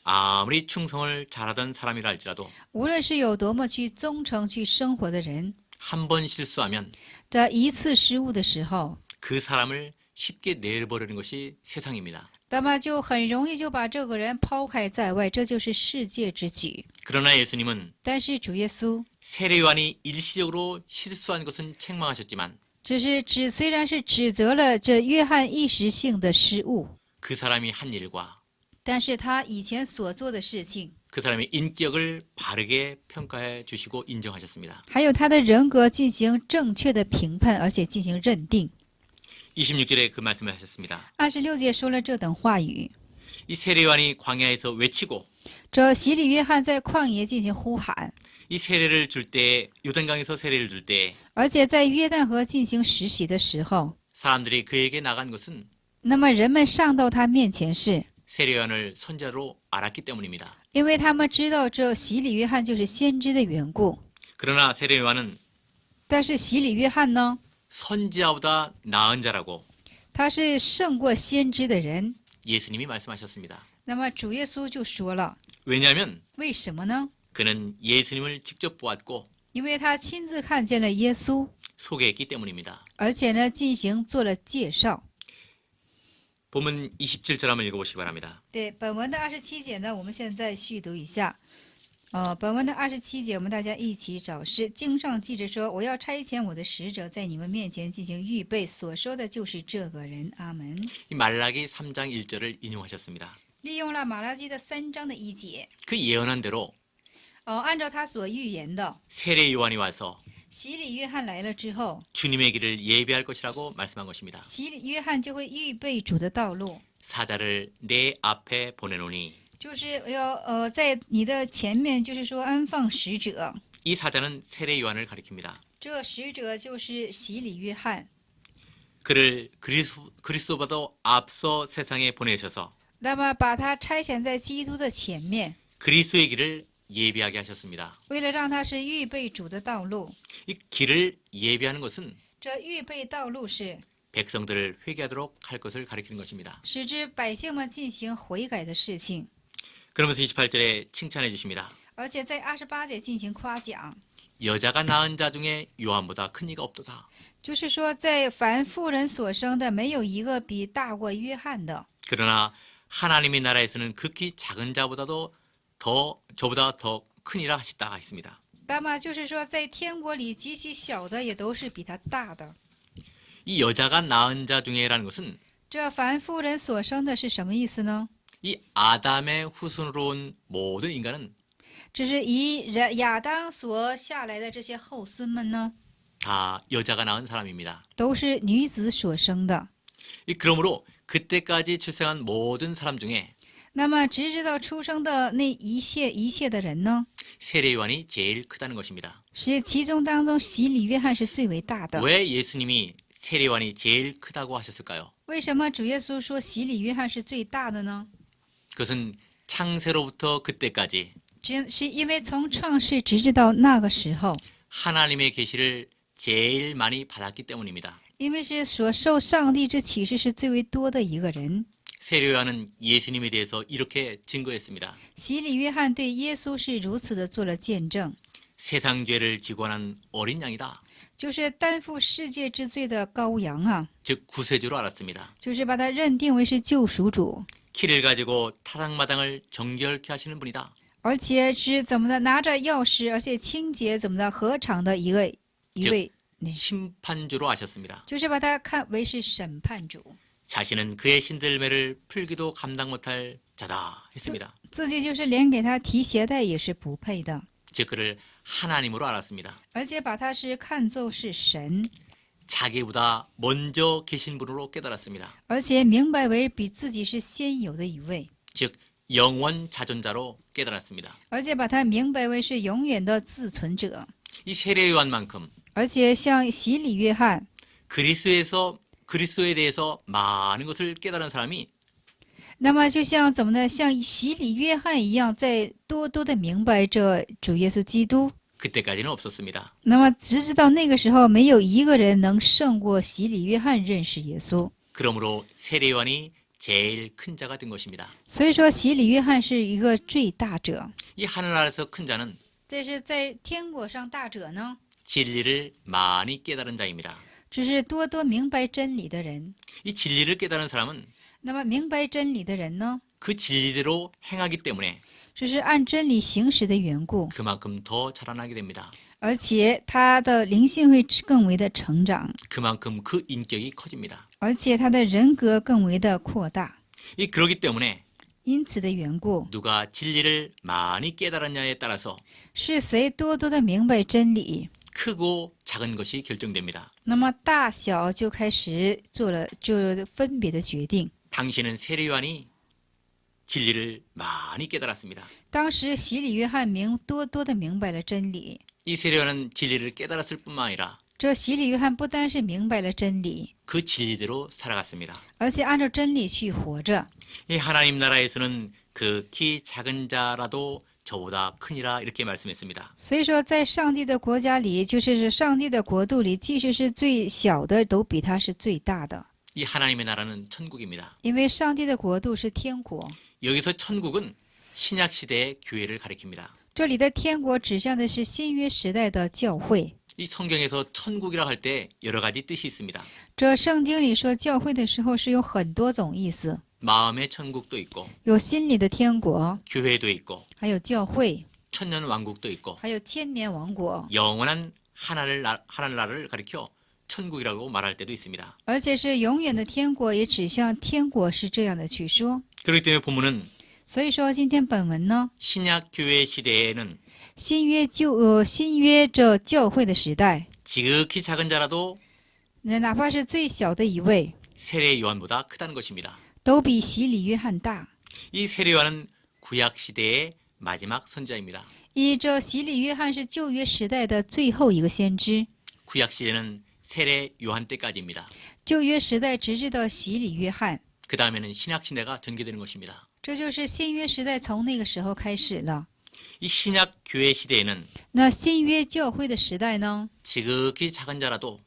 아무리 충성을 잘하던 사람이라 할지라도 无论是有多么去忠诚去生活的人， 한 번 실수하면 在一次失误的时候， 그 사람을 쉽게 내버리는 것이 세상입니다. 那么就很容易就把这个人抛开在外，这就是世界之举。 그러나 예수님은 但是主耶稣 세례 요한이 일시적으로 실수한 것은 책망하셨지만 虽然是指责了这约翰一时性的失误， 그 사람이 한 일과 但是他以前所做的事情， 그 사람의 인격을 바르게 평가해 주시고 인정하셨습니다. 还有他的人格进行正确的评判，而且进行认定。 26절에 그 말씀을 하셨습니다. 26节说了这等话语。 이 세례 요한이 광야에서 외치고 这洗礼约翰在旷野进行呼喊， 이 세례를 줄 때 요단강에서 세례를 줄 때 而且在约旦河进行实洗的时候， 사람들이 그에게 나간 것은 那么人们上到他面前是， 세례 요한을 선자로 알았기 때문입니다. 因为他们知道这洗礼约翰就是先知的缘故。 그러나 세례 요한은 但是洗礼约翰呢， 선지자보다 나은 자라고 他是胜过先知的人。 예수님이 말씀하셨습니다. 那么主耶稣就说了， 왜냐하면 为什么呢？ 그는 예수님을 직접 보았고 因为他亲自看见了耶稣， 소개했기 때문입니다. 而且呢进行做了介绍。 본문 27절 한번 읽어보시기 바랍니다. 对，本文的27节呢，我们现在续读一下。本文的27节，我们大家一起找诗。经上记着说：“我要差遣我的使者在你们面前进行预备。”所说的就是这个人。阿门。 이 말라기 3장 1절을 인용하셨습니다. 利用了马拉基的3章的1节， 그 예언한 대로 按照他所预言的， 세례 요한이 와서 洗礼约翰来了之后， 주님의 길을 예비할 것이라고 말씀한 것입니다. 洗礼约翰就会预备主的道路， 사자를 내 앞에 보내노니 就是要在你的前面，就是说安放使者。 이 사자는 세례 요한을 가리킵니다. 这使者就是洗礼约翰。 그를 그리스도보다 앞서 세상에 보내셔서 那么把他差遣在基督的前面， 그리스도의 길을 예비하게 하셨습니다. 为了让他是预备主的道路。 이 길을 예비하는 것은 这预备道路是 백성들을 회개하도록 할 것을 가리키는 것입니다. 使之百姓们进行悔改的事情， 그러면서 28절에 칭찬해 주십니다. 而且在28节进行夸奖， 여자가 낳은 자 중에 요한보다 큰 이가 없도다. 就是说在凡妇人所生的，没有一个比大过约翰的。 그러나 하나님의 나라에서는 극히 작은 자보다도 저보다 더 큰이라 하시다 했습니다. 那么就是说，在天国里极其小的也都是比他大的。 이 여자가 낳은 자 중에라는 것은 这凡妇人所生的是什么意思呢？ 이 아담의 후손으로 온 모든 인간은 这是以亚当所下来的这些后孙们呢， 다 여자가 낳은 사람입니다. 都是女子所生的。 그러므로 그때까지 출생한 모든 사람 중에 那么直至到出生的那一切的人呢， 세례 요한이 제일 크다는 것입니다. 是其中当中洗礼约翰是最为大的。 왜 예수님이 세례 요한이 제일 크다고 하셨을까요? 为什么主耶稣说洗礼约翰是最大的呢？ 그것은 창세로부터 그때까지 是因为从创世直至到那个时候， 하나님의 계시를 제일 많이 받았기 때문입니다. 因为是所受上帝之启示是最为多的一个人。 세례 요한은 예수님에 대해서 이렇게 증거했습니다. 洗礼约翰对耶稣是如此的做了见证， 세상 죄를 지고 하는 어린 양이다. 就是担负世界之罪的羔羊啊， 즉 구세주로 알았습니다. 就是把他认定为是救赎主， 키를 가지고 타당마당을 정결케 하시는 분이다. 而且是怎么的拿着钥匙，而且清洁怎么的合场的一位 네. 심판주로 아셨습니다. 就是把他看为是审判主， 자신은 그의 신들매를 풀기도 감당 못할 자다 했습니다. 自己就是连给他提鞋带也是不配的， 즉 그를 하나님으로 알았습니다. 而且把他是看作是神， 자기보다 먼저 계신 분으로 깨달았습니다. 而且明白为比自己是先有的一位， 즉 영원 자존자로 깨달았습니다. 而且把他明白为是永远的自存者， 이 세례 요한만큼 而且像洗礼约翰， 그리스도에 대해서 많은 것을 깨달은 사람이 那么就像怎么呢？像洗礼约翰一样，在多多的明白这主耶稣基督。 그때까지는 없었습니다. 那么直至到那个时候，没有一个人能胜过洗礼约翰认识耶稣。 그러므로 세례 요한이 제일 큰 자가 된 것입니다. 所以说，洗礼约翰是一个最大者。 이 하늘 아래서 큰 자는 这是在天国上大者呢， 진리를 많이 깨달은 자입니다. 只是多多明白真理的人。 이 진리를 깨달은 사람은 那么明白真理的人呢， 그 진리대로 행하기 때문에 只是按真理行使的缘故， 그만큼 더 자라나게 됩니다. 而且他的灵性会更为的成长， 그만큼 그 인격이 커집니다. 而且他的人格更为的扩大。 그러기 때문에 因此的缘故， 누가 진리를 많이 깨달았냐에 따라서 是谁多多的明白真理， 크고 작은 것이 결정됩니다. 那么大小就开始做了就分别的决定。 당시에는 세례 요한이 진리를 많이 깨달았습니다. 当时洗礼约翰多多的明白了真理， 이 세례 요한은 진리를 깨달았을 뿐만 아니라 这洗礼约翰不单是明白了真理， 그 진리대로 살아갔습니다. 而且按照真理去活着。 이 하나님 나라에서는 그 키 작은 자라도 저보다 크니라 이렇게 말씀했습니다. 所以说，在上帝的国家里，就是上帝的国度里，即使是最小的，都比他是最大的。 이 하나님의 나라는 천국입니다. 因为上帝的国度是天国， 여기서 천국은 신약 시대의 교회를 가리킵니다. 这里的天国指向的是新约时代的教会。 이 성경에서 천국이라 할 때 여러 가지 뜻이 있습니다. 这圣经里说教会的时候是有很多种意思， 마음의 천국도 있고 有心里的天国， 교회도 있고 还有教会， 천년 왕국도 있고 还有千年王国， 영원한 하늘나라를 가리켜 천국이라고 말할 때도 있습니다. 而且是永远的天国，也指向天国是这样的去说。 그렇기 때문에 본문은 所以说，今天本文呢， 신약 교회 시대에는 新约这教会的时代， 지극히 작은 자라도 哪怕是最小的一位， 세례 요한보다 크다는 것입니다. 都比洗礼约翰大。 이 세례 요한은 구약 시대의 마지막 선지자입니다. 这洗礼约翰是旧约时代的最后一个先知， 구약 시대는 세례 요한 때까지입니다. 旧约时代直至到洗礼约翰， 그 다음에는 신약 시대가 전개되는 것입니다. 这就是新约时代从那个时候开始了。 이 신약 교회 시대에는 那新约教会的时代呢， 지극히 작은 자라도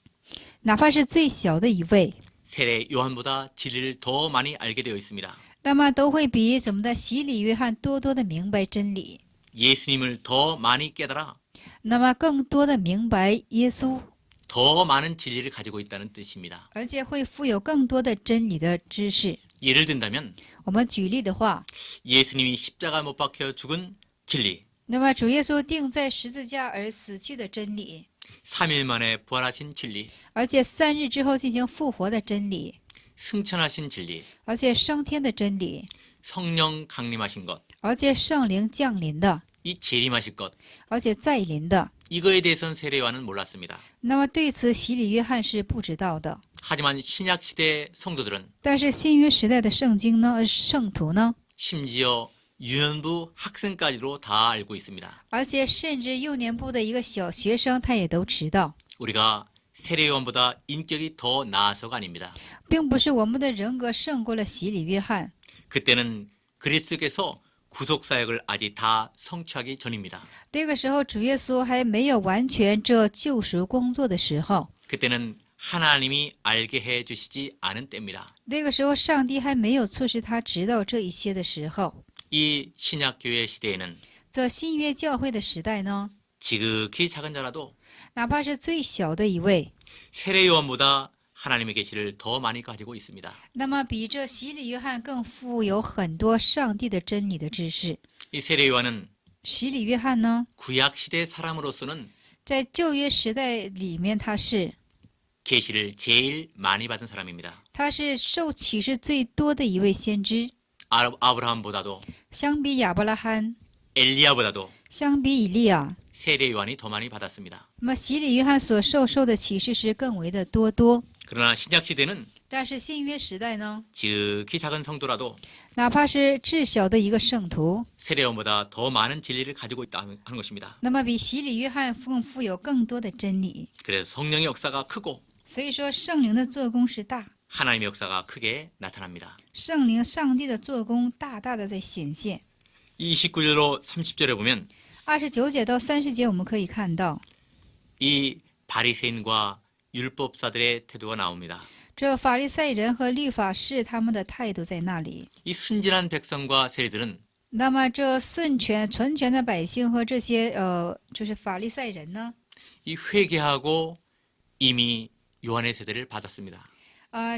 哪怕是最小的一位， 세례 요한보다 진리를 더 많이 알게 되어 있습니다. 那么都会比怎么的洗礼约翰多多的明白真理， 예수님을 더 많이 깨달아 那么更多的明白耶稣， 더 많은 진리를 가지고 있다는 뜻입니다. 而且会富有更多的真理的知识。 예를 든다면 我们举例的话， 예수님이 십자가 못 박혀 죽은 진리, 那么主耶稣钉在十字架而死去的真理， 3일 만에 부활하신 진리, 而且3日之后进行复活的真理， 승천하신 진리, 而且升天的真理， 성령 강림하신 것, 而且圣灵降临的， 이 재림하실 것, 而且再临的。 이거에 대해서는 세례 요한은 몰랐습니다. 那么对此洗礼约翰是不知道的， 하지만 신약 시대 성도들은 但是新约时代的圣经呢，圣徒呢， 심지어 유년부 학생까지도 다 알고 있습니다. 而且甚至幼年部的一个小学生他也都知道， 우리가 세례 요한보다 인격이 더 나아서가 아닙니다. 并不是我们的人格胜过了洗礼约翰， 그때는 그리스도께서 구속 사역을 아직 다 성취하기 전입니다. 那个时候主耶稣还没有完全这救赎工作的时候， 그때는 하나님이 알게 해 주시지 않은 때입니다. 那个时候上帝还没有促使他知道这一些的时候， 이 신약 교회 시대에는 这新约教会的时代呢， 지극히 작은 자라도 哪怕是最小的一位， 세례 요한보다 하나님의 계시를 더 많이 가지고 있습니다. 那么比这洗礼约翰更富有很多上帝的真理的知识。 이 세례 요한은 洗礼约翰呢， 구약 시대 사람으로서는 在旧约时代里面，계시를 제일 많이 받은 사람입니다. 他是受启示最多的一位先知， 아브라함보다도 相比亚伯拉罕， 엘리야보다도 相比以利亚， 세례 요한이 더 많이 받았습니다. 那么洗礼约翰所受的启示是更为的多。 그러나 신약 시대는 但是新约时代呢， 지극히 작은 성도라도 哪怕是至小的一个圣徒， 세례 요한보다 더 많은 진리를 가지고 있다는 것입니다. 那么比洗礼约翰更富有更多的真理。 그래서 성령의 역사가 크고 所以说，圣灵的做工是大， 하나님의 역사가 크게 나타납니다. 圣灵上帝的做工大大的在显现。 29절로 30절에 보면 29节到30节，我们可以看到， 이 바리새인과 율법사들의 태도가 나옵니다. 这法利赛人和律法士他们的态度在那里。 이 순진한 백성과 세리들은 那么这纯全的百姓和这些就是法利赛人呢， 이 회개하고 이미 요한의 세대를 받았습니다.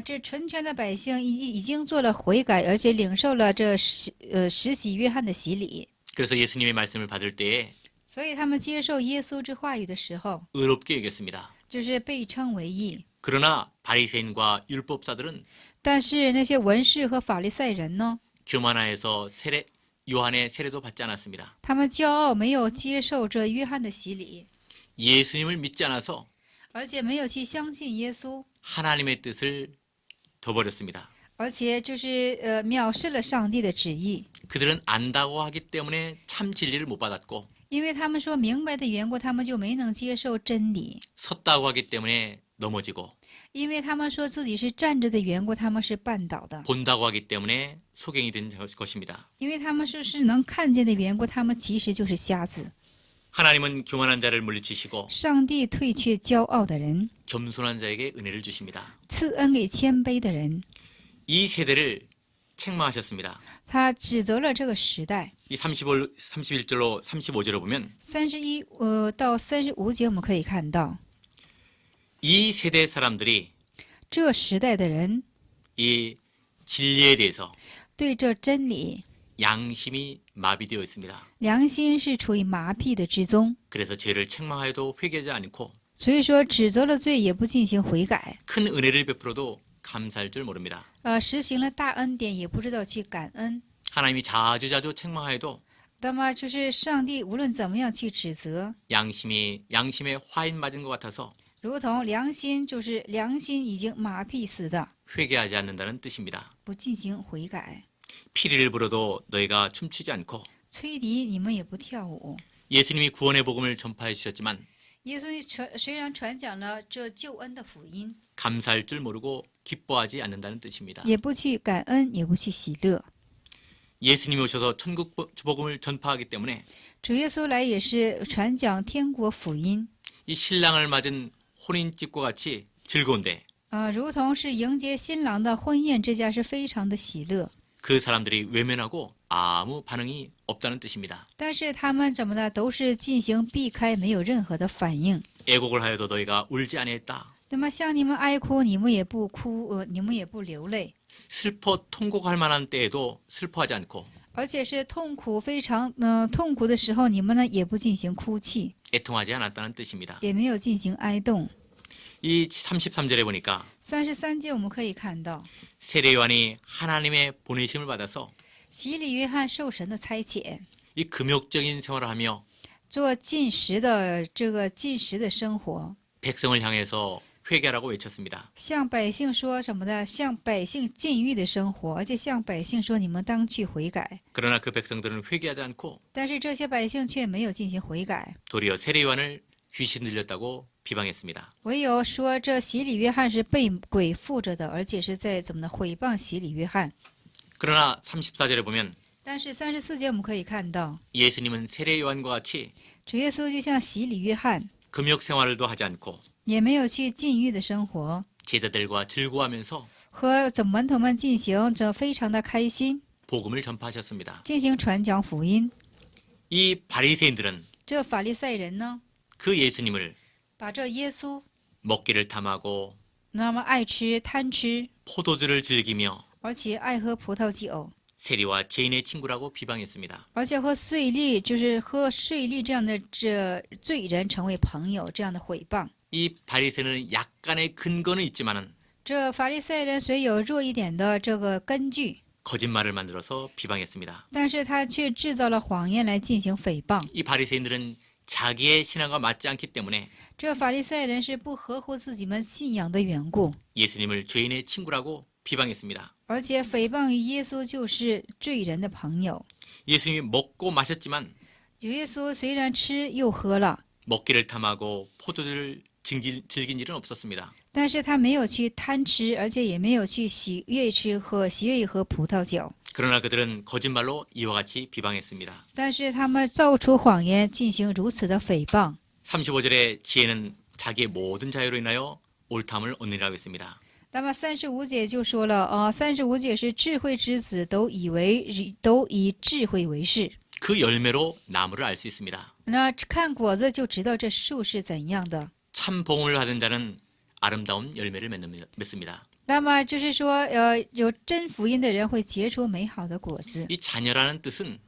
这纯全的百姓已经做了悔改，而且领受了这施洗约翰的洗礼， 그래서 예수님의 말씀을 받을 때에 所以他们接受耶稣之话语的时候， 의롭게 여겼습니다. 就是被称为义。 그러나 바리새인과 율법사들은 但是那些文士和法利赛人呢， 교만하여서 요한의 세례도 받지 않았습니다. 他们骄傲，没有接受这约翰的洗礼， 예수님을 믿지 않아서 而且没有去相信耶稣， 하나님의 뜻을 둬버렸습니다. 而且就是藐视了上帝的旨意。 그들은 안다고 하기 때문에 참 진리를 못 받았고 因为他们说明白的缘故，他们就没能接受真理； 섰다고 하기 때문에 넘어지고 因为他们说自己是站着的缘故，他们是绊倒的； 본다고 하기 때문에 소경이 된 것입니다. 因为他们说是能看见的缘故，他们其实就是瞎子。 하나님은 교만한 자를 물리치시고 上帝退却骄傲的人， 겸손한 자에게 은혜를 주십니다. 赐恩给谦卑的人。 이 세대를 책망하셨습니다. 他指责了这个时代。 이 31절로 35절을 보면 31到35节，我们可以看到， 이 세대 사람들이 这时代的人 이 진리에 대해서 对这真理 양심이 마비되어 있습니다. 良心是处于麻痹的之中， 그래서 죄를 책망하여도 회개하지 않고 所以说指责了罪也不进行悔改， 큰 은혜를 베풀어도 감사할 줄 모릅니다. 实行了大恩典也不知道去感恩。 하나님이 자주자주 책망하여도 那么就是上帝无论怎么样去指责， 양심에 화인 맞은 것 같아서 如同良心就是良心已经麻痹似的， 회개하지 않는다는 뜻입니다. 不进行悔改。 피리를 불어도 너희가 춤추지 않고 吹笛你们也不跳舞。 예수님이 구원의 복음을 전파해 주셨지만 耶稣虽然传讲了这救恩的福音， 감사할 줄 모르고 기뻐하지 않는다는 뜻입니다. 也不去感恩，也不去喜乐。 예수님이 오셔서 천국 복음을 전파하기 때문에 主耶稣来也是传讲天国福音， 이 신랑을 맞은 혼인집과 같이 즐거운데 如同是迎接新郎的婚宴之家是非常的喜乐。 그 사람들이 외면하고 아무 반응이 없다는 뜻입니다. 但是他们怎么呢？都是进行避开，没有任何的反应。 애곡을 하여도 너희가 울지 아니했다. 那么向你们哀哭，你们也不哭，你们也不流泪， 슬퍼 통곡할 만한 때에도 슬퍼하지 않고 而且是痛苦非常痛苦的时候，你们呢也不进行哭泣， 애통하지 않았다는 뜻입니다. 也没有进行哀动。 이 33절에 보니까 33节我们可以看到， 세례 요한이 하나님의 보내심을 받아서 洗礼约翰受神的差遣， 이 금욕적인 생활을 하며 做禁食的生活， 백성을 향해서 회개하라고 외쳤습니다. 向百姓说什么呢？向百姓禁欲的生活，而且向百姓说你们当去悔改。 그러나 그 백성들은 회개하지 않고 但是这些百姓却没有进行悔改， 도리어 세례 요한을 귀신 들렸다고 비방했습니다. 唯有说这洗礼约翰是被鬼附着的，而且是在怎么的毁谤洗礼约翰。 그러나 34절에 보면 但是34节我们可以看到， 예수님은 세례 요한과 같이 主耶稣就像洗礼约翰， 금욕 생활도 하지 않고 也没有去禁欲的生活， 제자들과 즐거워하면서 和门徒们进行着非常的开心， 복음을 전파하셨습니다. 进行传讲福音。 이 바리새인들은 这法利赛人呢， 그 예수님을 把这耶稣 먹기를 탐하고 那么爱吃贪吃， 포도주를 즐기며 而且爱喝葡萄酒， 세리와 죄인의 친구라고 비방했습니다. 而且和税吏，就是和税吏这样的这罪人成为朋友，这样的毁谤。 이 바리새인은 약간의 근거는 있지만은 这法利赛人虽有弱一点的这个根据， 거짓말을 만들어서 비방했습니다. 但是他却制造了谎言来进行诽谤。 이 바리새인들은 자기의 신앙과 맞지 않기 때문에 这法利赛人是不合乎自己们信仰的缘故， 예수님을 죄인의 친구라고 비방했습니다. 而且诽谤耶稣就是罪人的朋友。 예수님이 먹고 마셨지만 主耶稣虽然吃又喝了， 먹기를 탐하고 포도주를 즐긴 일은 없었습니다. 但是他没有去贪吃，而且也没有去喜悦于喝葡萄酒。 그러나 그들은 거짓말로 이와 같이 비방했습니다. 但是他们造出谎言，进行如此的诽谤。 35절에 지혜는 자기의 모든 자유로 인하여 옳다함을 얻느니라고 했습니다. 那么35节就说了35节是智慧之子都以智慧为是。 그 열매로 나무를 알 수 있습니다. 那看果子就知道这树是怎样的。 참 복음을 받은 자는 아름다운 열매를 맺습니다. 那么就是说，有真福音的人会结出美好的果子。 이 자녀라는 뜻은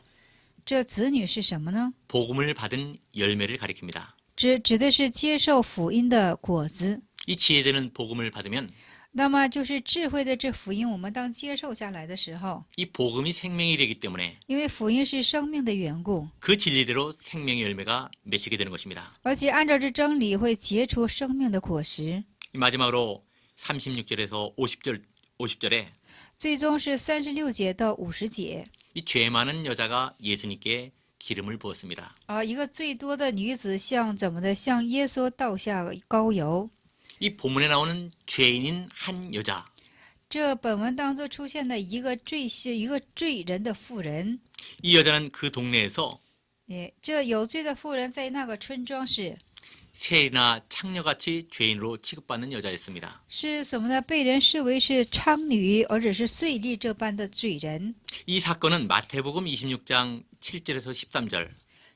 这子女是什么呢？ 복음을 받은 열매를 가리킵니다. 指的是接受福音的果子。 이 지혜되는 복음을 받으면 那么就是智慧的这福音，我们当接受下来的时候， 이 복음이 생명이 되기 때문에 因为福音是生命的缘故， 그 진리대로 생명의 열매가 맺히게 되는 것입니다. 而且按照这真理会结出生命的果实。 마지막으로 36절에서 50절에 最终是36节到50节。 이 죄 많은 여자가 예수님께 기름을 부었습니다. 一个最多的女子向向耶稣倒下膏油。 이 본문에 나오는 죄인인 한 여자, 这本文当中出现的一个罪人的妇人， 이 여자는 그 동네에서 这有罪的妇人在那个村庄是 세리나 창녀같이 죄인으로 취급받는 여자였습니다. 是什么呢？被人视为是娼女，或者是税吏这般的罪人。 이 사건은 마태복음 26장 7절에서 13절,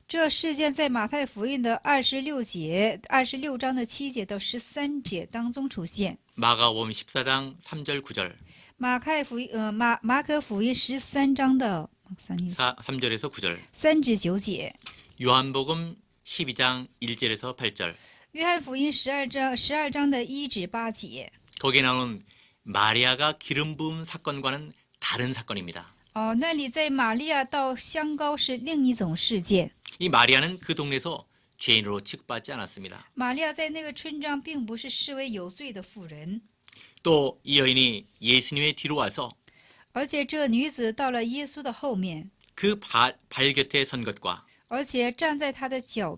这事件在马太福音的26章的7节到13节当中出现。 마가복음 14장 3절 9절, 马可福音13章的 3절에서 9절, 3至9节。 요한복음 12장 1절에서 8절, 约翰福音12章的1至8节。 거기에 나오는 마리아가 기름 부음 사건과는 다른 사건입니다. 那里在玛利亚倒香膏是另一种事件。 이 마리아는 그 동네에서 죄인으로 취급받지 않았습니다. 玛利亚在那个村庄并不是视为有罪的妇人， 또 이 여인이 예수님의 뒤로 와서 而且这女子到了耶稣的后面， 그 발 곁에 선 것과 而且站在他的脚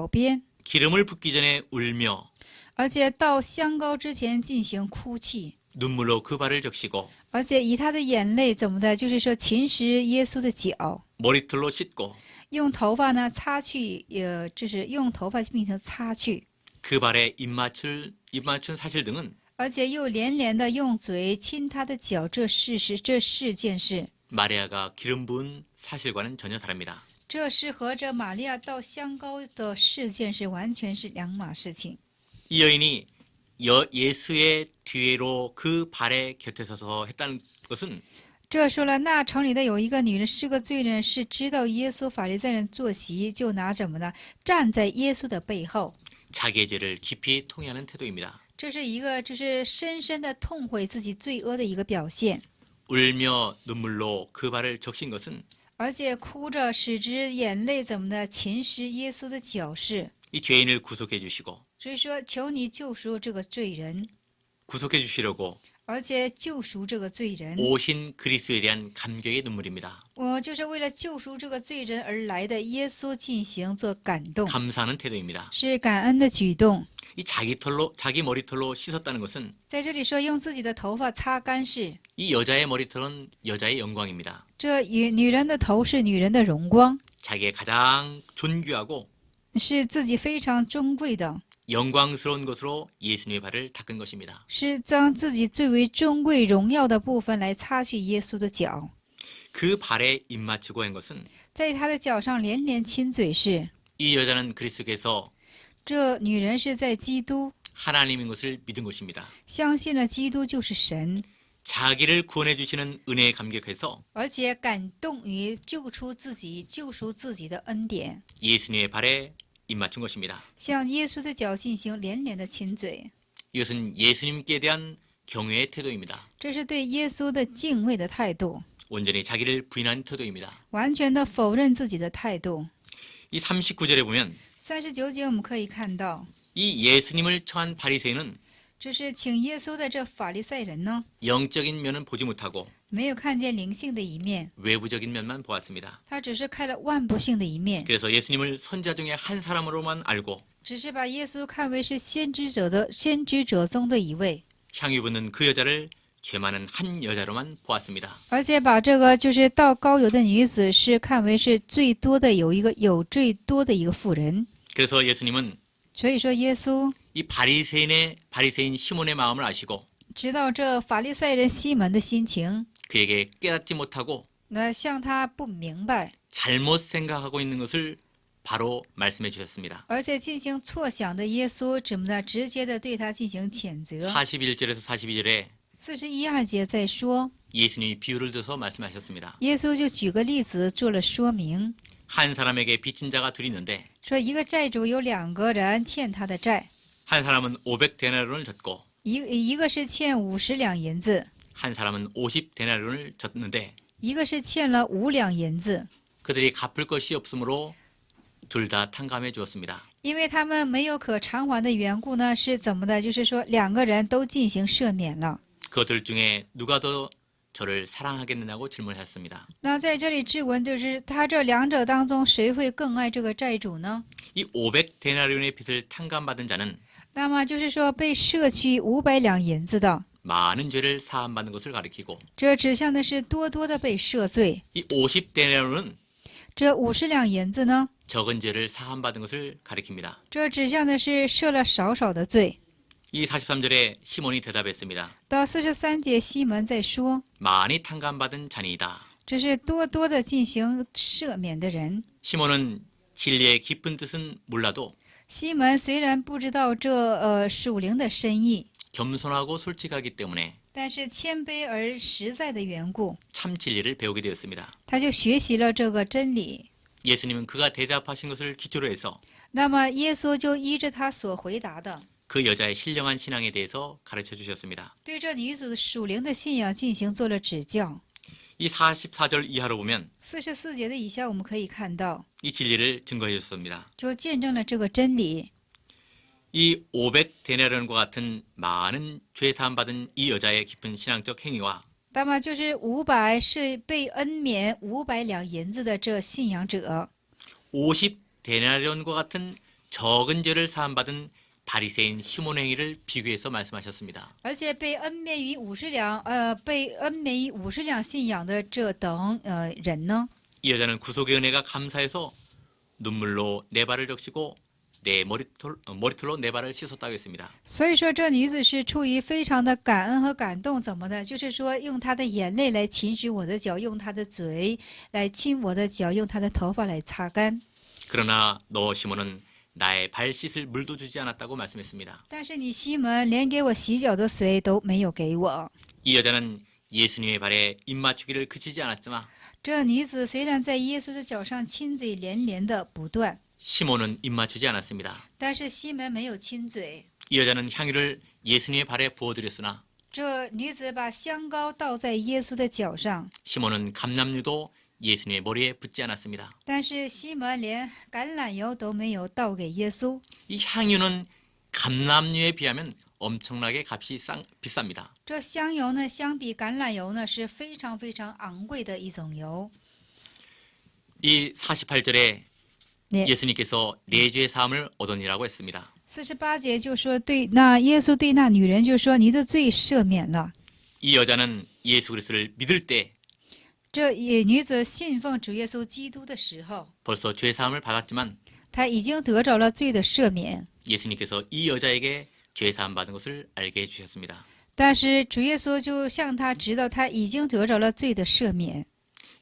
边， 기름을 붓기 전에 울며 而且倒香膏之前进行哭泣， 눈물로 그 발을 적시고 而且以他的眼泪就是说侵蚀耶稣的脚， 머리털로 씻고 用头发呢擦去，就是用头发并且擦去， 그 발에 입맞춘 사실 등은 而且又连连的用嘴亲他的脚，这事件是。 마리아가 기름 부은 사실과는 전혀 다릅니다. 这是和这玛利亚倒香膏的事件是完全是两码事情。 이 여인이 예수의 뒤로 그 발의 곁에 서서 했다는 것은 这说了，那城里的有一个女人是个罪人，是知道耶稣法利赛人坐席，就拿什么呢？站在耶稣的背后。 자기의 죄를 깊이 통회하는 태도입니다. 这是一个就是深深的痛悔自己罪恶的一个表现， 울며 눈물로 그 발을 적신 것은 而且哭着使之眼泪侵蚀耶稣的脚是。 이 죄인을 구속해 주시고 所以说，求你救赎这个罪人， 구속해 주시려고 而且救赎这个罪人。 오신 그리스도에 대한 감격의 눈물입니다. 我就是为了救赎这个罪人而来的耶稣进行做感动， 감사하는 태도입니다. 是感恩的举动。 이 자기 머리털로 씻었다는 것은 在这里说用自己的头发擦干是， 이 여자의 머리털은 여자의 영광입니다. 这女人的头是女人的荣光， 자기의 가장 존귀하고 是自己非常尊贵的， 영광스러운 것으로 예수님의 발을 닦은 것입니다. 是将自己最为尊贵荣耀的部分来擦去耶稣的脚， 그 발에 입맞추고 한 것은 在他的脚上连连亲嘴是。 이 여자는 그리스도께서 这女人是在基督 하나님인 것을 믿은 것입니다. 相信了基督就是神， 자기를 구원해 주시는 은혜에 감격해서 而且感动于救赎自己、救赎自己的恩典， 예수님의 발에 입맞춘 것입니다. 向耶稣的脚进行连连的亲嘴。 이것은 예수님께 대한 경외의 태도입니다. 这是对耶稣的敬畏的态度， 온전히 자기를 부인한 태도입니다. 完全的否认自己的态度。 이 39절에 보면 39节我们可以看到， 이 예수님을 청한 바리새인은 这是请耶稣的这法利赛人呢， 영적인 면은 보지 못하고 没有看见灵性的一面， 외부적인 면만 보았습니다. 他只是看了外部性的一面， 그래서 예수님을 선지자 중에 한 사람으로만 알고 只是把耶稣看为是先知者中的一位， 향유 붓는 그 여자를 죄 많은 한 여자로만 보았습니다. 而且把这个就是倒膏油的女子是看为是最多的有最多的一个妇人。 그래서 예수님은 所以说，耶稣 이 바리새인 시몬의 마음을 아시고 知道这法利赛人西门的心情， 그에게 깨닫지 못하고 那向他不明白， 잘못 생각하고 있는 것을 바로 말씀해 주셨습니다. 而且进行错想的耶稣，怎么的直接的对他进行谴责。 41절에서 42절에 41、2节再说， 예수님이 비유를 들어서 말씀하셨습니다. 耶稣就举个例子做了说明， 한 사람에게 빚진 자가 둘이 있는데 说一个债主有2个人欠他的债， 한 사람은 500데나리온을 졌고 一个是欠50两银子， 한 사람은 50데나리온을 졌는데 一个是欠了5两银子， 그들이 갚을 것이 없으므로 둘 다 탕감해 주었습니다. 因为他们没有可偿还的缘故呢，是怎么的？就是说2个人都进行赦免了。 그들 중에 누가 더 저를 사랑하겠느냐고 질문하셨습니다. 那在这里质问就是他这2者当中谁会更爱这个债主呢？ 이 500데나리온의 빚을 탕감받은 자는 那么就是说被赦去500两银子的， 많은 죄를 사함받는 것을 가리키고 这指向的是多多的被赦罪。 이 50데나리온은 这50两银子呢， 적은 죄를 사함받은 것을 가리킵니다. 这指向的是赦了少少的罪。 이 43절에 시몬이 대답했습니다. 到43节，西门在说， 많이 탕감받은 자니이다. 这是多多的进行赦免的人。 시몬은 진리의 깊은 뜻은 몰라도 西门虽然不知道这属灵的深意， 겸손하고 솔직하기 때문에 但是谦卑而实在的缘故， 참 진리를 배우게 되었습니다. 他就学习了这个真理。 예수님은 그가 대답하신 것을 기초로 해서 那么耶稣就依着他所回答的， 그 여자의 신령한 신앙에 대해서 가르쳐 주셨습니다. 对这女子属灵的信仰进行做了指教。 이 44절 이하로 보면 44节的以下，我们可以看到， 이 진리를 증거해 주셨습니다. 就见证了这个真理。 이 500데나리온과 같은 많은 죄 사함 받은 이 여자의 깊은 신앙적 행위와 那么就是500是被恩免500两银子的这信仰者， 50데나리온과 같은 적은 죄를 사함 받은 바리새인 시몬 행위를 비교해서 말씀하셨습니다. 而且被恩免于50两信仰的这等人呢， 이 여자는 구속의 은혜가 감사해서 눈물로 내 발을 적시고 내 머리털로 내 발을 씻었다고 했습니다. 所以说这女子是出于非常的感恩和感动，怎么的？就是说用她的眼泪来浸湿我的脚，用她的嘴来亲我的脚，用她的头发来擦干。 그러나 너 시몬은 나의 발 씻을 물도 주지 않았다고 말씀했습니다. 但是你西门连给我洗脚的水都没有给我。 이 여자는 예수님의 발에 입 맞추기를 그치지 않았지만 这女子虽然在耶稣的脚上亲嘴连连的不断， 시몬은 입 맞추지 않았습니다. 但是西门没有亲嘴。 이 여자는 향유를 예수님의 발에 부어드렸으나 这女子把香膏倒在耶稣的脚上， 시몬은 감람유도 예수님의 머리에 붓지 않았습니다. 但是西门连橄榄油都没有倒给耶稣。 이 향유는 감람유에 비하면 엄청나게 값이 비쌉니다. 这香油呢，相比橄榄油呢，是非常非常昂贵的一种油。 이 48절에 네. 예수님께서 내 죄 사함을 얻으니라고 했습니다. 48节就说那耶稣对那女人就说你的罪赦免了。 이 여자는 예수 그리스도를 믿을 때 这女子信奉主耶稣基督的时候， 벌써 죄 사함을 받았지만 她已经得着了罪的赦免。 예수님께서 이 여자에게 죄 사함 받은 것을 알게 해주셨습니다. 但是主耶稣就向她知道她已经得着了罪的赦免。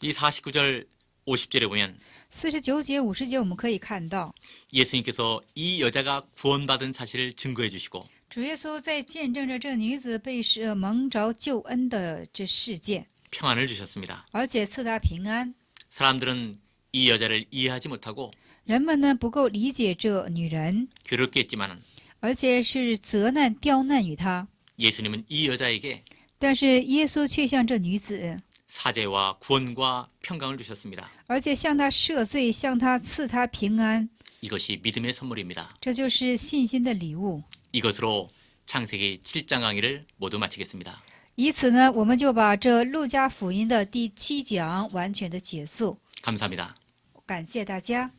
이 49절 50절에 보면 49节、50节我们可以看到， 예수님께서 이 여자가 구원받은 사실을 증거해 주시고 主耶稣在见证着这女子被蒙着救恩的这事件， 평안을 주셨습니다. 而且赐她平安。 사람들은 이 여자를 이해하지 못하고 人们呢不够理解这女人， 괴롭게 했지만 而且是责难刁难于她。 예수님은 이 여자에게 但是耶稣却向这女子， 사죄와 구원과 평강을 주셨습니다. 而且向她赦罪，向她赐她平安。 이것이 믿음의 선물입니다. 这就是信心的礼物。 이것으로 창세기 7장 강의를 모두 마치겠습니다. 以此呢，我们就把这路加福音的第7讲完全的结束。 감사합니다. 感谢大家。